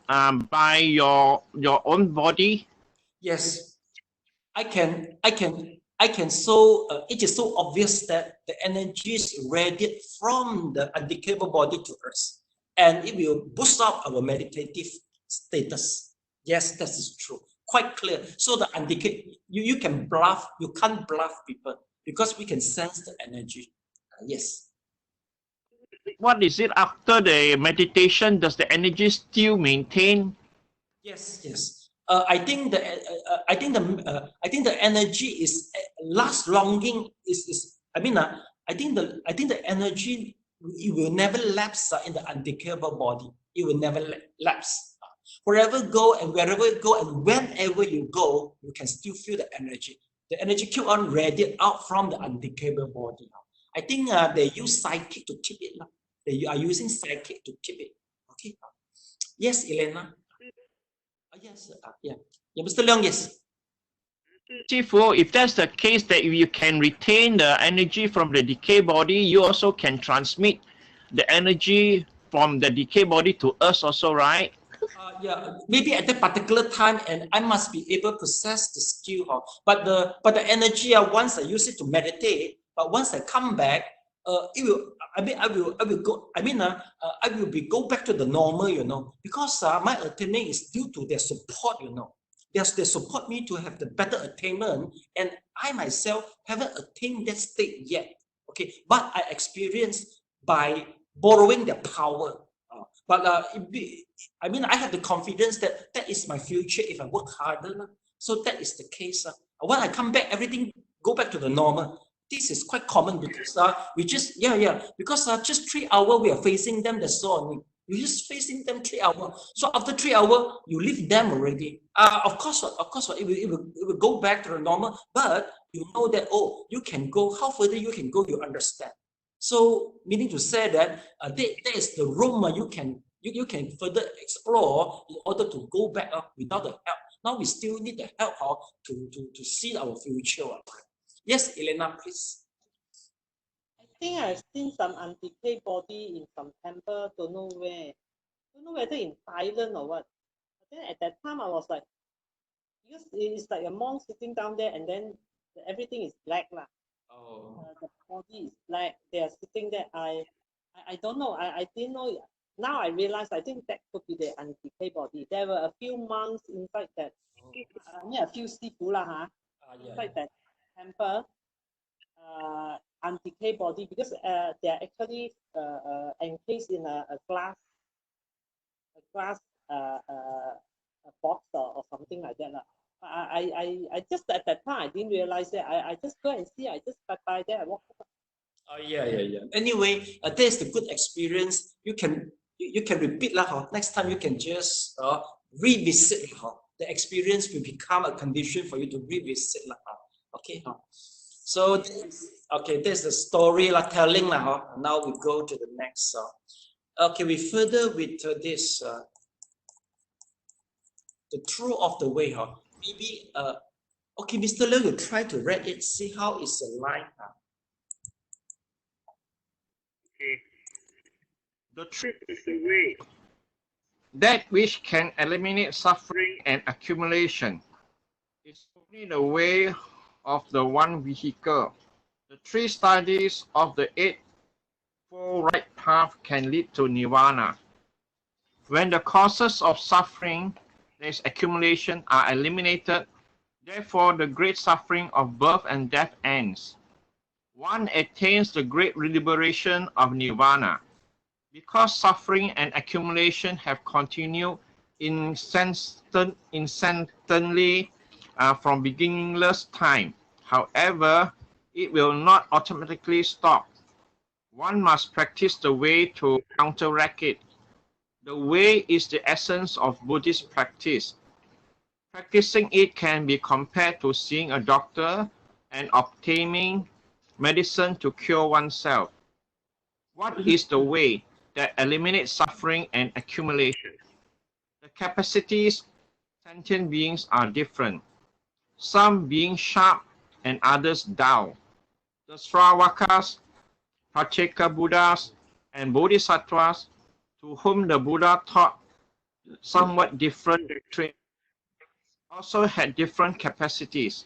by your own body?
Yes, I can. So it is so obvious that the energies radiate from the undecayable body to us, and it will boost up our meditative status. Yes, that is true. Quite clear. So the undecayed, you can bluff. You can't bluff people because we can sense the energy. Yes.
What is it after the meditation? Does the energy still maintain?
Yes. I think the energy is last longing is. I think the energy, it will never lapse in the undecayable body. It will never lapse. Wherever go and wherever you go and whenever you go, you can still feel the energy. The energy keep on radiate out from the undecayable body. I think they use psychic to keep it. They are using psychic to keep it. Okay. Yes, Elena. Yes. Yeah, Mr. Leong. Yes.
If that's the case, that you can retain the energy from the decay body, you also can transmit the energy from the decay body to us also, right?
Yeah, maybe at that particular time, and I must be able to possess the skill. But the energy, once I use it to meditate, but once I come back, it will. I will go. I will go back to the normal, because my attainment is due to their support, They support me to have the better attainment, and I myself haven't attained that state yet. Okay, but I experienced by borrowing their power. But I have the confidence that is my future if I work harder. So that is the case. When I come back, everything go back to the normal. This is quite common because we just because just 3 hours we are facing them. That's all. You're just facing them 3 hours. So after 3 hours, you leave them already. Of course, it will go back to the normal. But you know that you can go. How further you can go, you understand. So meaning to say that there is the room you can further explore in order to go back without the help. Now we still need the help to see our future. Yes, Elena, please.
I think I've seen some undecayed body in some temple, don't know whether in Thailand or what. But then at that time I was like, because it's like a monk sitting down there and then everything is black lah. The body is black. They are sitting there. I don't know. I didn't know. Now I realize. I think that could be the undecayed body. There were a few monks inside that. A few sifu lah inside that temple. undecayed body, because they are actually encased in a glass box or something like that. I just at that time I didn't realize that. I just go and see. I just by there. I walk.
Yeah. Anyway, there's the good experience. You can repeat lah. Next time you can just revisit lah. The experience will become a condition for you to revisit lah. Okay. So okay, there's the story lah, telling lah. Now we go to the next. Okay, we further with this. The truth of the way. Maybe okay, Mr. Liu, you try to read it. See how is the line.
The truth is the way. That which can eliminate suffering and accumulation is only the way of the one vehicle. The three studies of the Eightfold Right Path can lead to nirvana. When the causes of suffering, that is accumulation, are eliminated, therefore the great suffering of birth and death ends. One attains the great liberation of nirvana. Because suffering and accumulation have continued incessantly from beginningless time. However, it will not automatically stop. One must practice the way to counteract it. The way is the essence of Buddhist practice. Practicing it can be compared to seeing a doctor and obtaining medicine to cure oneself. What is the way that eliminates suffering and accumulation? The capacities of sentient beings are different, some being sharp and others dull. The Sravakas, Pacheka Buddhas, and Bodhisattvas, to whom the Buddha taught somewhat different doctrine, also had different capacities.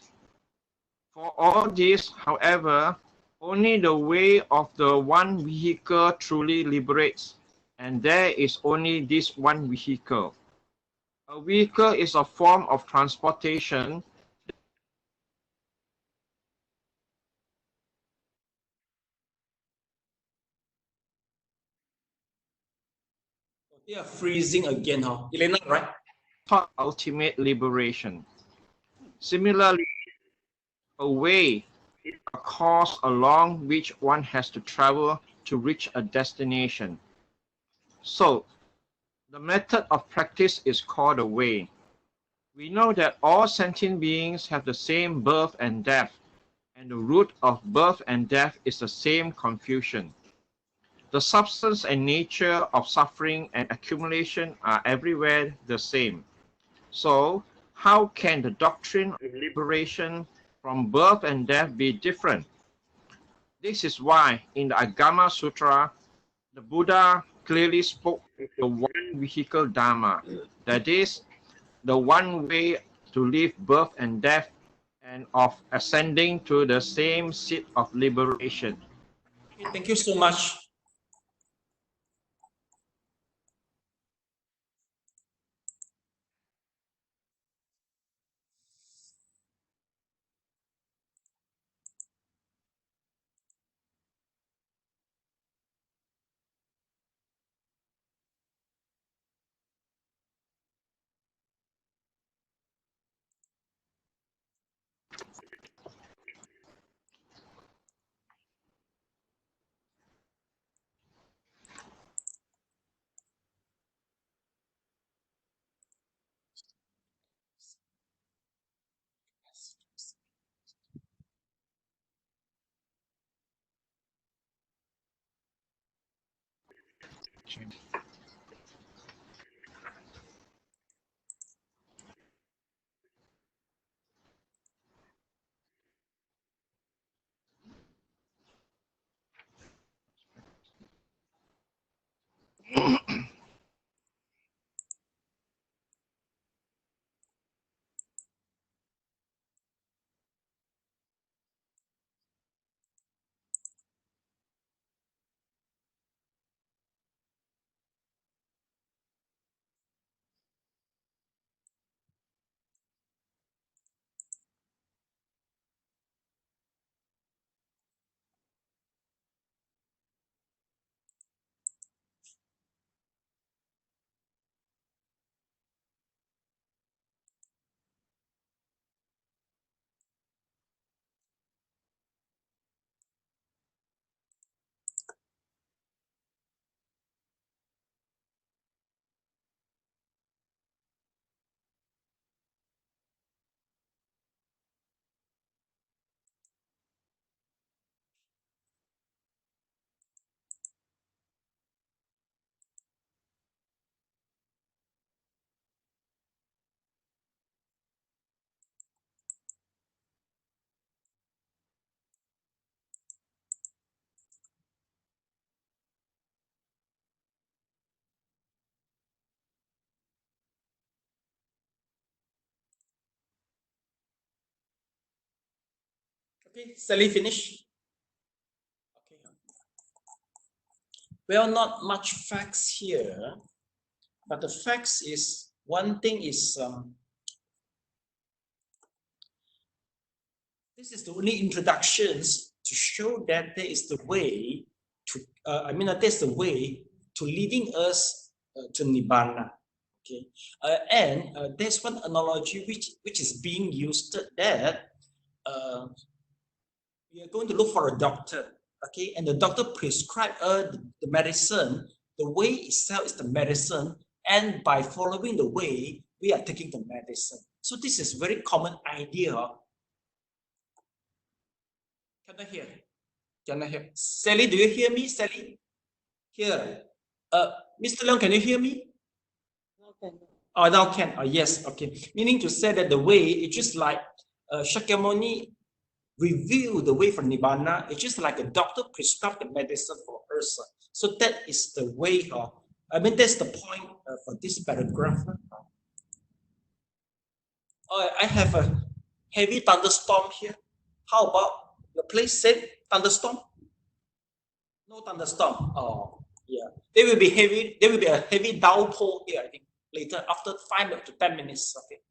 For all this, however, only the way of the one vehicle truly liberates, and there is only this one vehicle. A vehicle is a form of transportation.
They are freezing again, Elena, right?
Taught ultimate liberation. Similarly, a way is a course along which one has to travel to reach a destination. So, the method of practice is called a way. We know that all sentient beings have the same birth and death, and the root of birth and death is the same confusion. The substance and nature of suffering and accumulation are everywhere the same. So, how can the doctrine of liberation from birth and death be different? This is why in the Agama Sutra, the Buddha clearly spoke of the one vehicle dharma, that is, the one way to leave birth and death and of ascending to the same seat of liberation.
Thank you so much. Okay, Sally, finish. Okay. Well, not much facts here, but the facts is one thing is this is the only introductions to show that there is the way to there's the way to leading us to nibbana. Okay, and there's one analogy which is being used that we are going to look for a doctor. Okay, and the doctor prescribe the medicine. The way itself is the medicine, and by following the way, we are taking the medicine. So this is very common idea. Can I hear? Can I hear? Sally, do you hear me? Sally, here. Mr. Leong, can you hear me?
Okay.
Oh, now can. Oh, yes. Okay. Meaning to say that the way it's just like Shakyamuni reveal the way for nibbana. It's just like a doctor prescribed the medicine for a person. So that is the way. That's the point for this paragraph. I have a heavy thunderstorm here. How about your place? Said thunderstorm? No thunderstorm. Oh, yeah. There will be heavy. There will be a heavy downpour here. I think later after 5 to 10 minutes. Okay.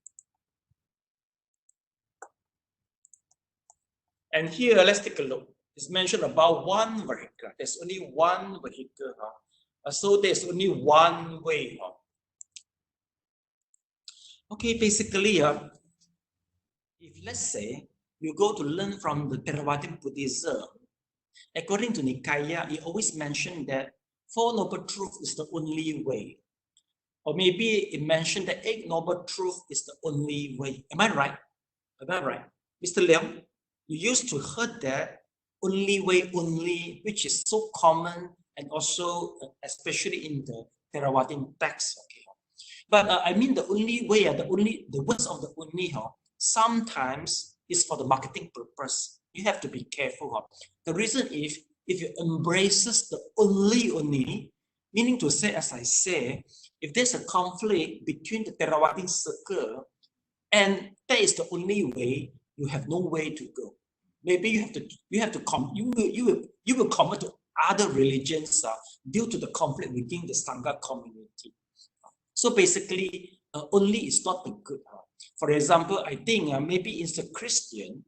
And here, let's take a look. It's mentioned about one vehicle. There's only one vehicle. So there's only one way. Okay, basically, if let's say you go to learn from the Theravada Buddhism, according to Nikaya, it always mentioned that Four Noble Truths is the only way. Or maybe it mentioned that Eight Noble Truths is the only way. Am I right? Am I right? Mr. Leong, you used to heard that only way, only, which is so common and also especially in the Theravada text. Okay. But the only way, the words of the only, sometimes is for the marketing purpose. You have to be careful. The reason if you embraces the only, meaning to say, as I say, if there's a conflict between the Theravada circle and that is the only way, you have no way to go. Maybe you will convert to other religions due to the conflict within the Sangha community. So basically, only is not the good. For example, I think maybe it's the Christian,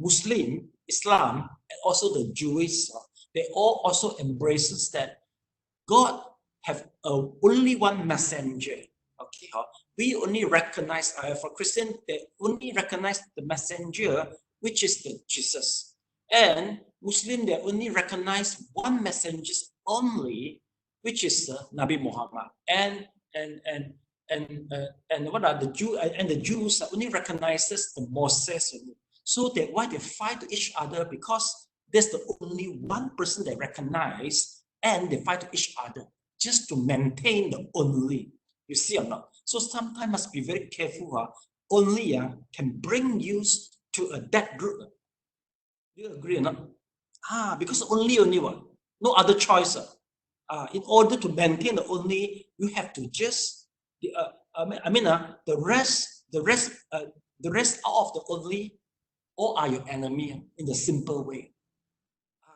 Muslim, Islam, and also the Jewish. They all also embraces that God have only one messenger. Okay, we only recognize for Christian, they only recognize the messenger, which is the Jesus, and Muslim they only recognize one messenger only, which is Nabi Muhammad, and what are the Jew and the Jews only recognizes the Moses only. So that why they fight to each other, because there's the only one person they recognize, and they fight to each other just to maintain the only. You see or not? So sometimes must be very careful. Only can bring you to a dead group. Do you agree or not? Because only one, no other choice. In order to maintain the only, you have to just the rest of the only, all are your enemy in the simple way.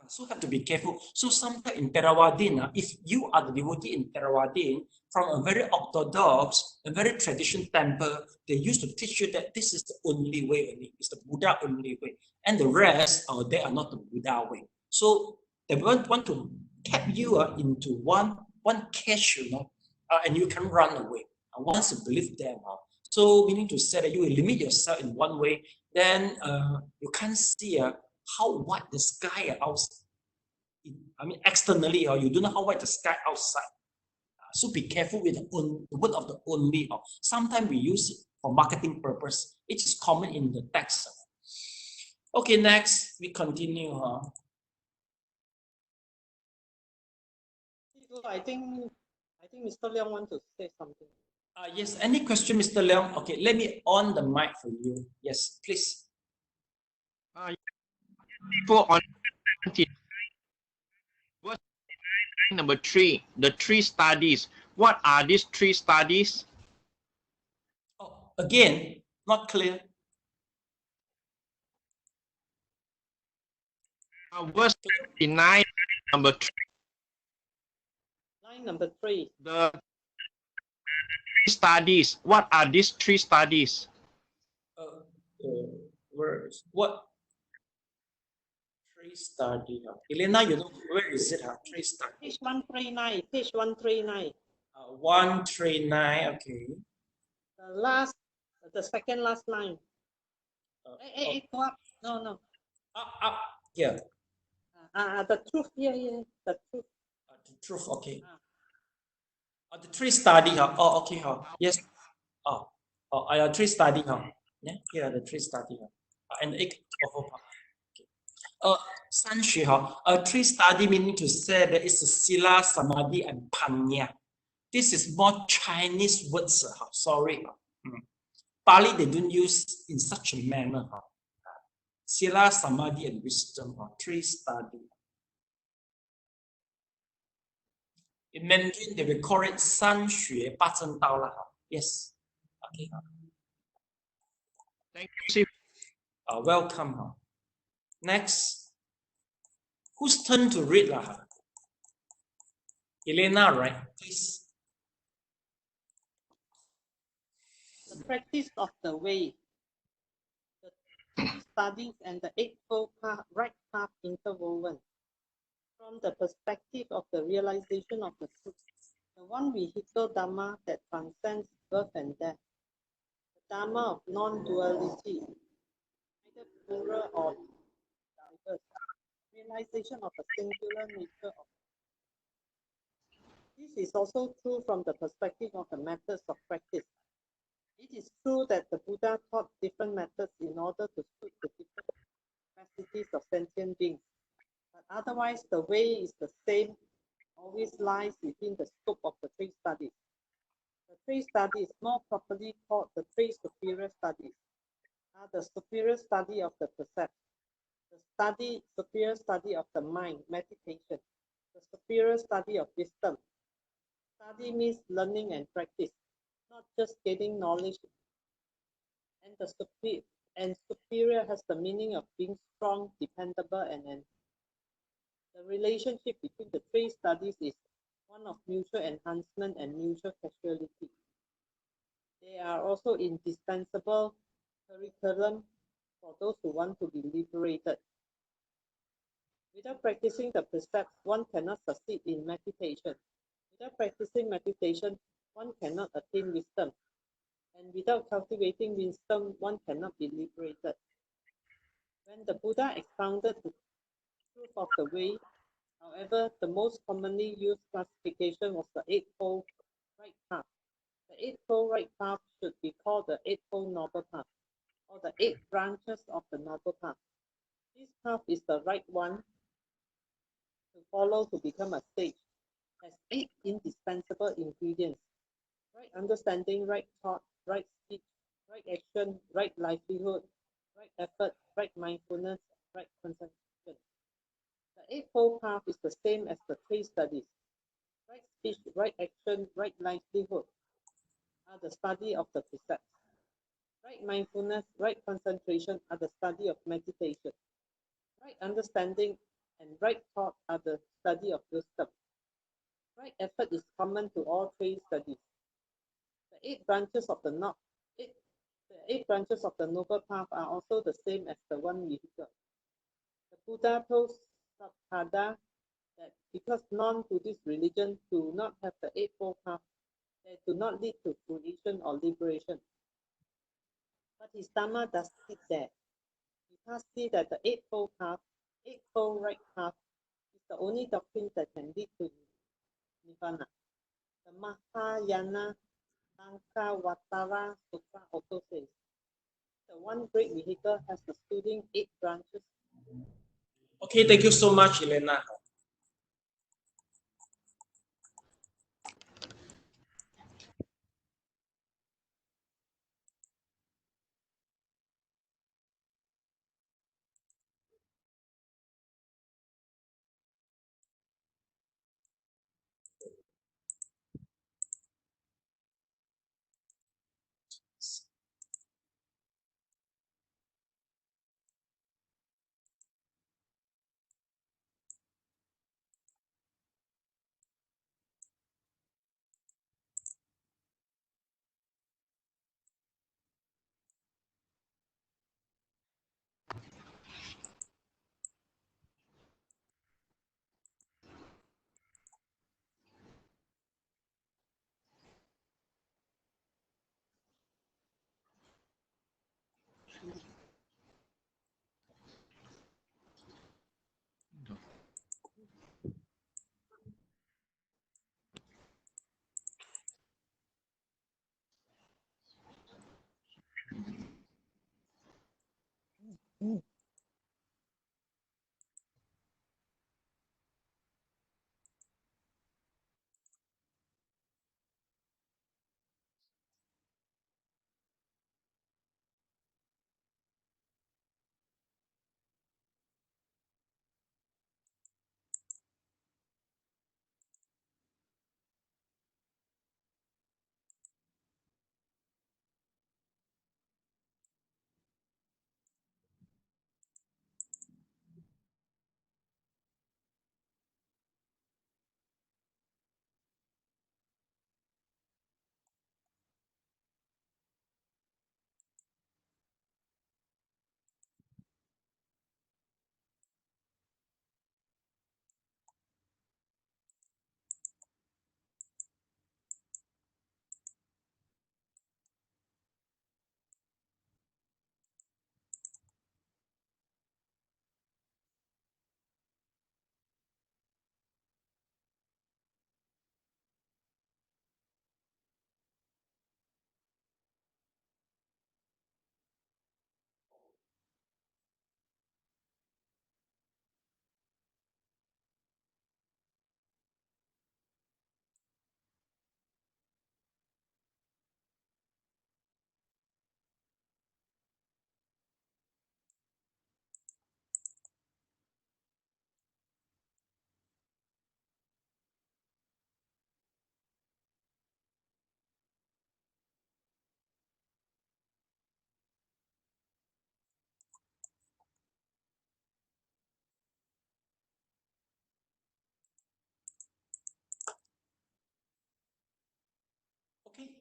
So have to be careful. So sometimes in Theravada, if you are the devotee in Theravada from a very orthodox, a very traditional temple, they used to teach you that this is the only way, it's the Buddha only way, and the rest, they are not the Buddha way. So they want to tap you into one cage, and you can run away once you believe them. So meaning to say that you will limit yourself in one way, then you can't see how wide the sky outside. Externally, you don't know how wide the sky outside. So be careful with the word of the only. Sometimes we use it for marketing purpose. It is common in the text. Okay, next we continue.
I think Mr. Leong wants to say something.
Yes, any question, Mr. Leong? Okay, let me on the mic for you. Yes, please.
For on number 3, the 3 studies. What are these 3 studies?
Again, Not clear?
Verse 29, number 3.
Line number 3.
The three studies. What are these three studies?
What? Three study. Elena, you know where is it? Three study.
Page 139. Page 139.
139. Okay.
The second last line. Go up. No.
Up. Yeah.
The truth. Yeah. The truth.
The truth. Okay. The three study. Oh, okay. Yes. Three study. Yeah. Here are the three study. And eight of San Xue, three study meaning to say that it's a Sila, Samadhi, and Panya. This is more Chinese words. Sorry. Pali, they don't use in such a manner. Sila, Samadhi, and wisdom. Three study. In Mandarin, they will call it San Xue Ba Zhen Dao lah. Yes. Okay.
Thank you.
Welcome. Next. Whose turn to read lah? Elena, right? Please.
The practice of the way, the three studies and the eightfold path, right path interwoven. From the perspective of the realization of the truth, the one vehicle dharma that transcends birth and death, the dharma of non-duality, either plural or diverse, realization of a singular nature of. This is also true from the perspective of the methods of practice. It is true that the Buddha taught different methods in order to suit the different capacities of sentient beings. But otherwise, the way is the same, always lies within the scope of the three studies. The three studies, more properly called the three superior studies, are the superior study of the percept, the superior study of the mind, meditation, the superior study of wisdom. Study means learning and practice, not just getting knowledge. And the superior has the meaning of being strong, dependable, and the relationship between the three studies is one of mutual enhancement and mutual causality. They are also indispensable curriculum for those who want to be liberated. Without practicing the precepts, one cannot succeed in meditation. Without practicing meditation, one cannot attain wisdom. And without cultivating wisdom, one cannot be liberated. When the Buddha expounded the truth of the way, however, the most commonly used classification was the Eightfold Right Path. The Eightfold Right Path should be called the Eightfold Noble Path, or the 8 branches of the Noble Path. This path is the right one to follow to become a sage, has 8 indispensable ingredients: right understanding, right thought, right speech, right action, right livelihood, right effort, right mindfulness, right concentration. The Eightfold Path is the same as the three studies. Right speech, right action, right livelihood are the study of the precepts. Right mindfulness, right concentration are the study of meditation. Right understanding and right thought are the study of wisdom. Right effort is common to all three studies. The 8 branches of the Noble Path are also the same as the one vehicle. The Buddha told Samatha that because non-Buddhist religions do not have the Eightfold Path, they do not lead to fruition or liberation. But his Dharma does sit there. We must see that the Eightfold Right Path, is the only doctrine that can lead to Nirvana. The Mahayana Sankhavatara Sutra also says, the one great vehicle has the preceding 8 branches.
Okay, thank you so much, Elena.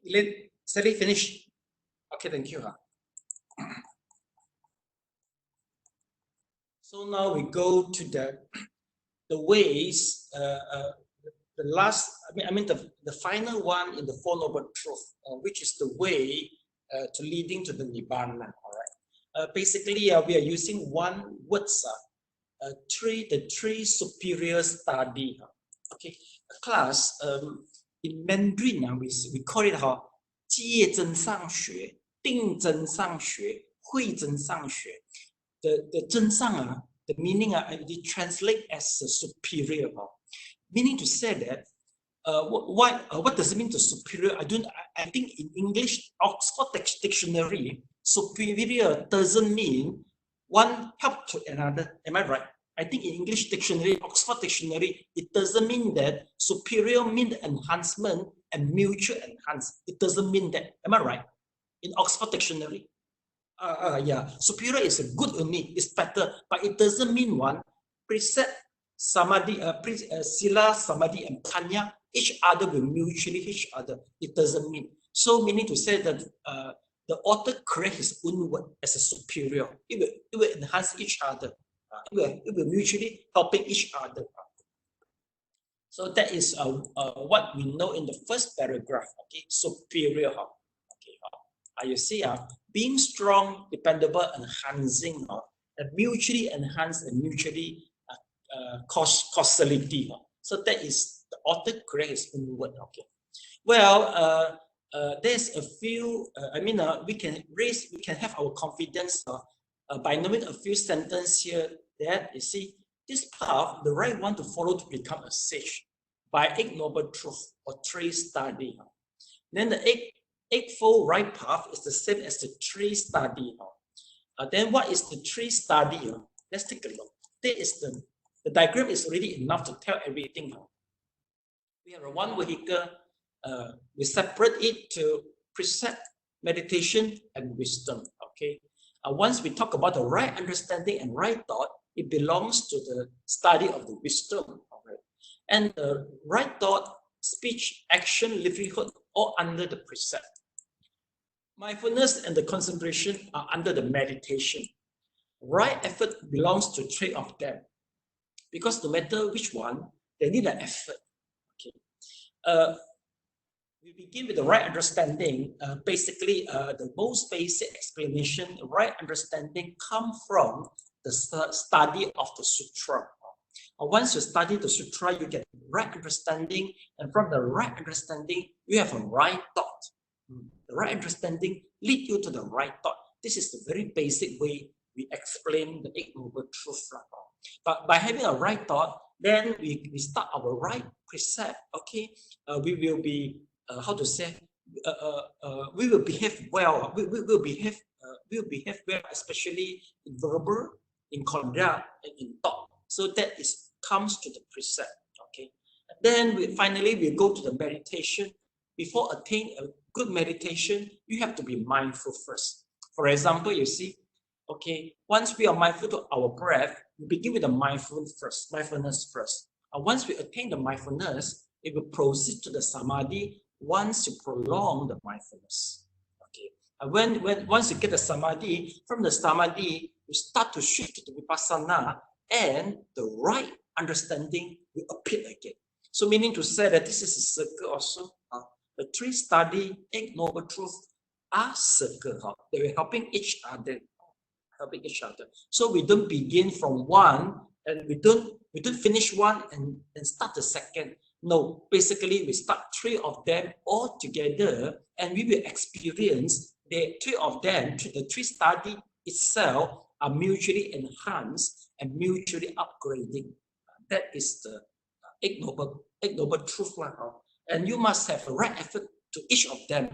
Okay, Sally, finish. Okay, thank you. So now we go to the ways. The last, the final one in the Four Noble Truth, which is the way to leading to the Nibbana. All right. Basically, we are using one words. The three superior study. Okay, class. In Mandarin, we call it 介真上学、定真上学、慧真上学. The 真上 the meaning they translate as superior. Meaning to say that what does it mean to superior? I think in English Oxford Dictionary, superior doesn't mean one help to another. Am I right? I think in English dictionary, Oxford Dictionary, it doesn't mean that superior means enhancement and mutual enhance. It doesn't mean that. Am I right? In Oxford Dictionary, yeah, superior is a good only, it's better, but it doesn't mean one precept, samadhi, sila, samadhi, and panya, each other will mutually each other. It doesn't mean. So meaning to say that the author creates his own word as a superior. It will enhance each other. It will mutually helping each other. So that is what we know in the first paragraph. Okay, superior. Okay, you see, being strong, dependable, enhancing, and mutually enhance and mutually causality. So that is the author creates his own word. Okay. Well, there's a few. We can have our confidence by knowing a few sentences here. That you see, this path, the right one to follow to become a sage, by ignoble truth or three study. Then the eightfold right path is the same as the three study. Then what is the three study? Let's take a look. There is the diagram is already enough to tell everything. We have one vehicle. We separate it to precept, meditation, and wisdom. Okay. Once we talk about the right understanding and right thought, it belongs to the study of the wisdom. Right? And the right thought, speech, action, livelihood, all under the precept. Mindfulness and the concentration are under the meditation. Right effort belongs to three of them. Because no matter which one, they need an effort. Okay. We begin with the right understanding. Basically, the most basic explanation, right understanding comes from the study of the sutra. Once you study the sutra, you get right understanding, and from the right understanding, you have a right thought. The right understanding leads you to the right thought. This is the very basic way we explain the Eight Noble Truths. But by having a right thought, then we start our right precept. Okay, we will be we will behave well. We will behave well, especially in verbal, in conduct, and in thought. So that comes to the precept. Okay. And then finally we go to the meditation. Before attaining a good meditation, you have to be mindful first. For example, you see, okay, once we are mindful to our breath, we begin with the mindfulness first. Once we attain the mindfulness, it will proceed to the samadhi once you prolong the mindfulness. Okay. And once you get the samadhi, from the samadhi, you start to shift to the vipassana, and the right understanding will appear again. So meaning to say that this is a circle also. The three study, Eight Noble Truths are circle. They were helping each other. So we don't begin from one and we don't finish one and start the second. No, basically we start three of them all together, and we will experience the three of them. The three study itself are mutually enhanced and mutually upgrading. That is the Eight Noble Truths. And you must have a right effort to each of them.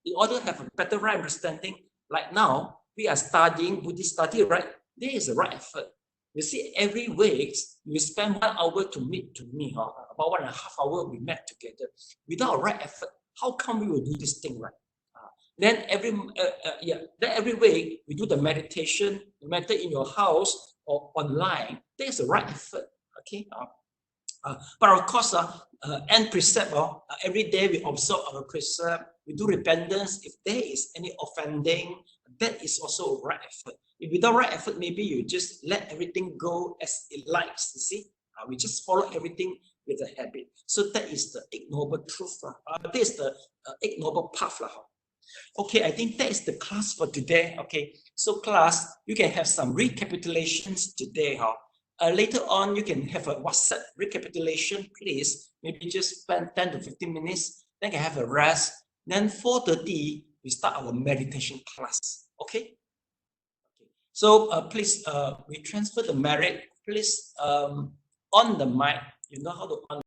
In order to have a better right understanding, like now, we are studying Buddhist study, right? There is a right effort. You see, every week, we spend 1 hour to meet about 1.5 hours we met together. Without a right effort, how come we will do this thing, right? Then every week, we do the meditation, no matter in your house or online. There is a right effort, okay? But of course, and precept, every day we observe our precept, we do repentance. If there is any offending, that is also right effort. If without right effort, maybe you just let everything go as it likes, you see. We just follow everything with a habit. So that is the ignoble truth. That is the ignoble path. Okay, I think that is the class for today. Okay, so class, you can have some recapitulations today. Later on, you can have a WhatsApp recapitulation, please. Maybe just spend 10 to 15 minutes, then can have a rest. Then 4:30, we start our meditation class. Okay? So please, we transfer the merit. Please on the mic. You know how to on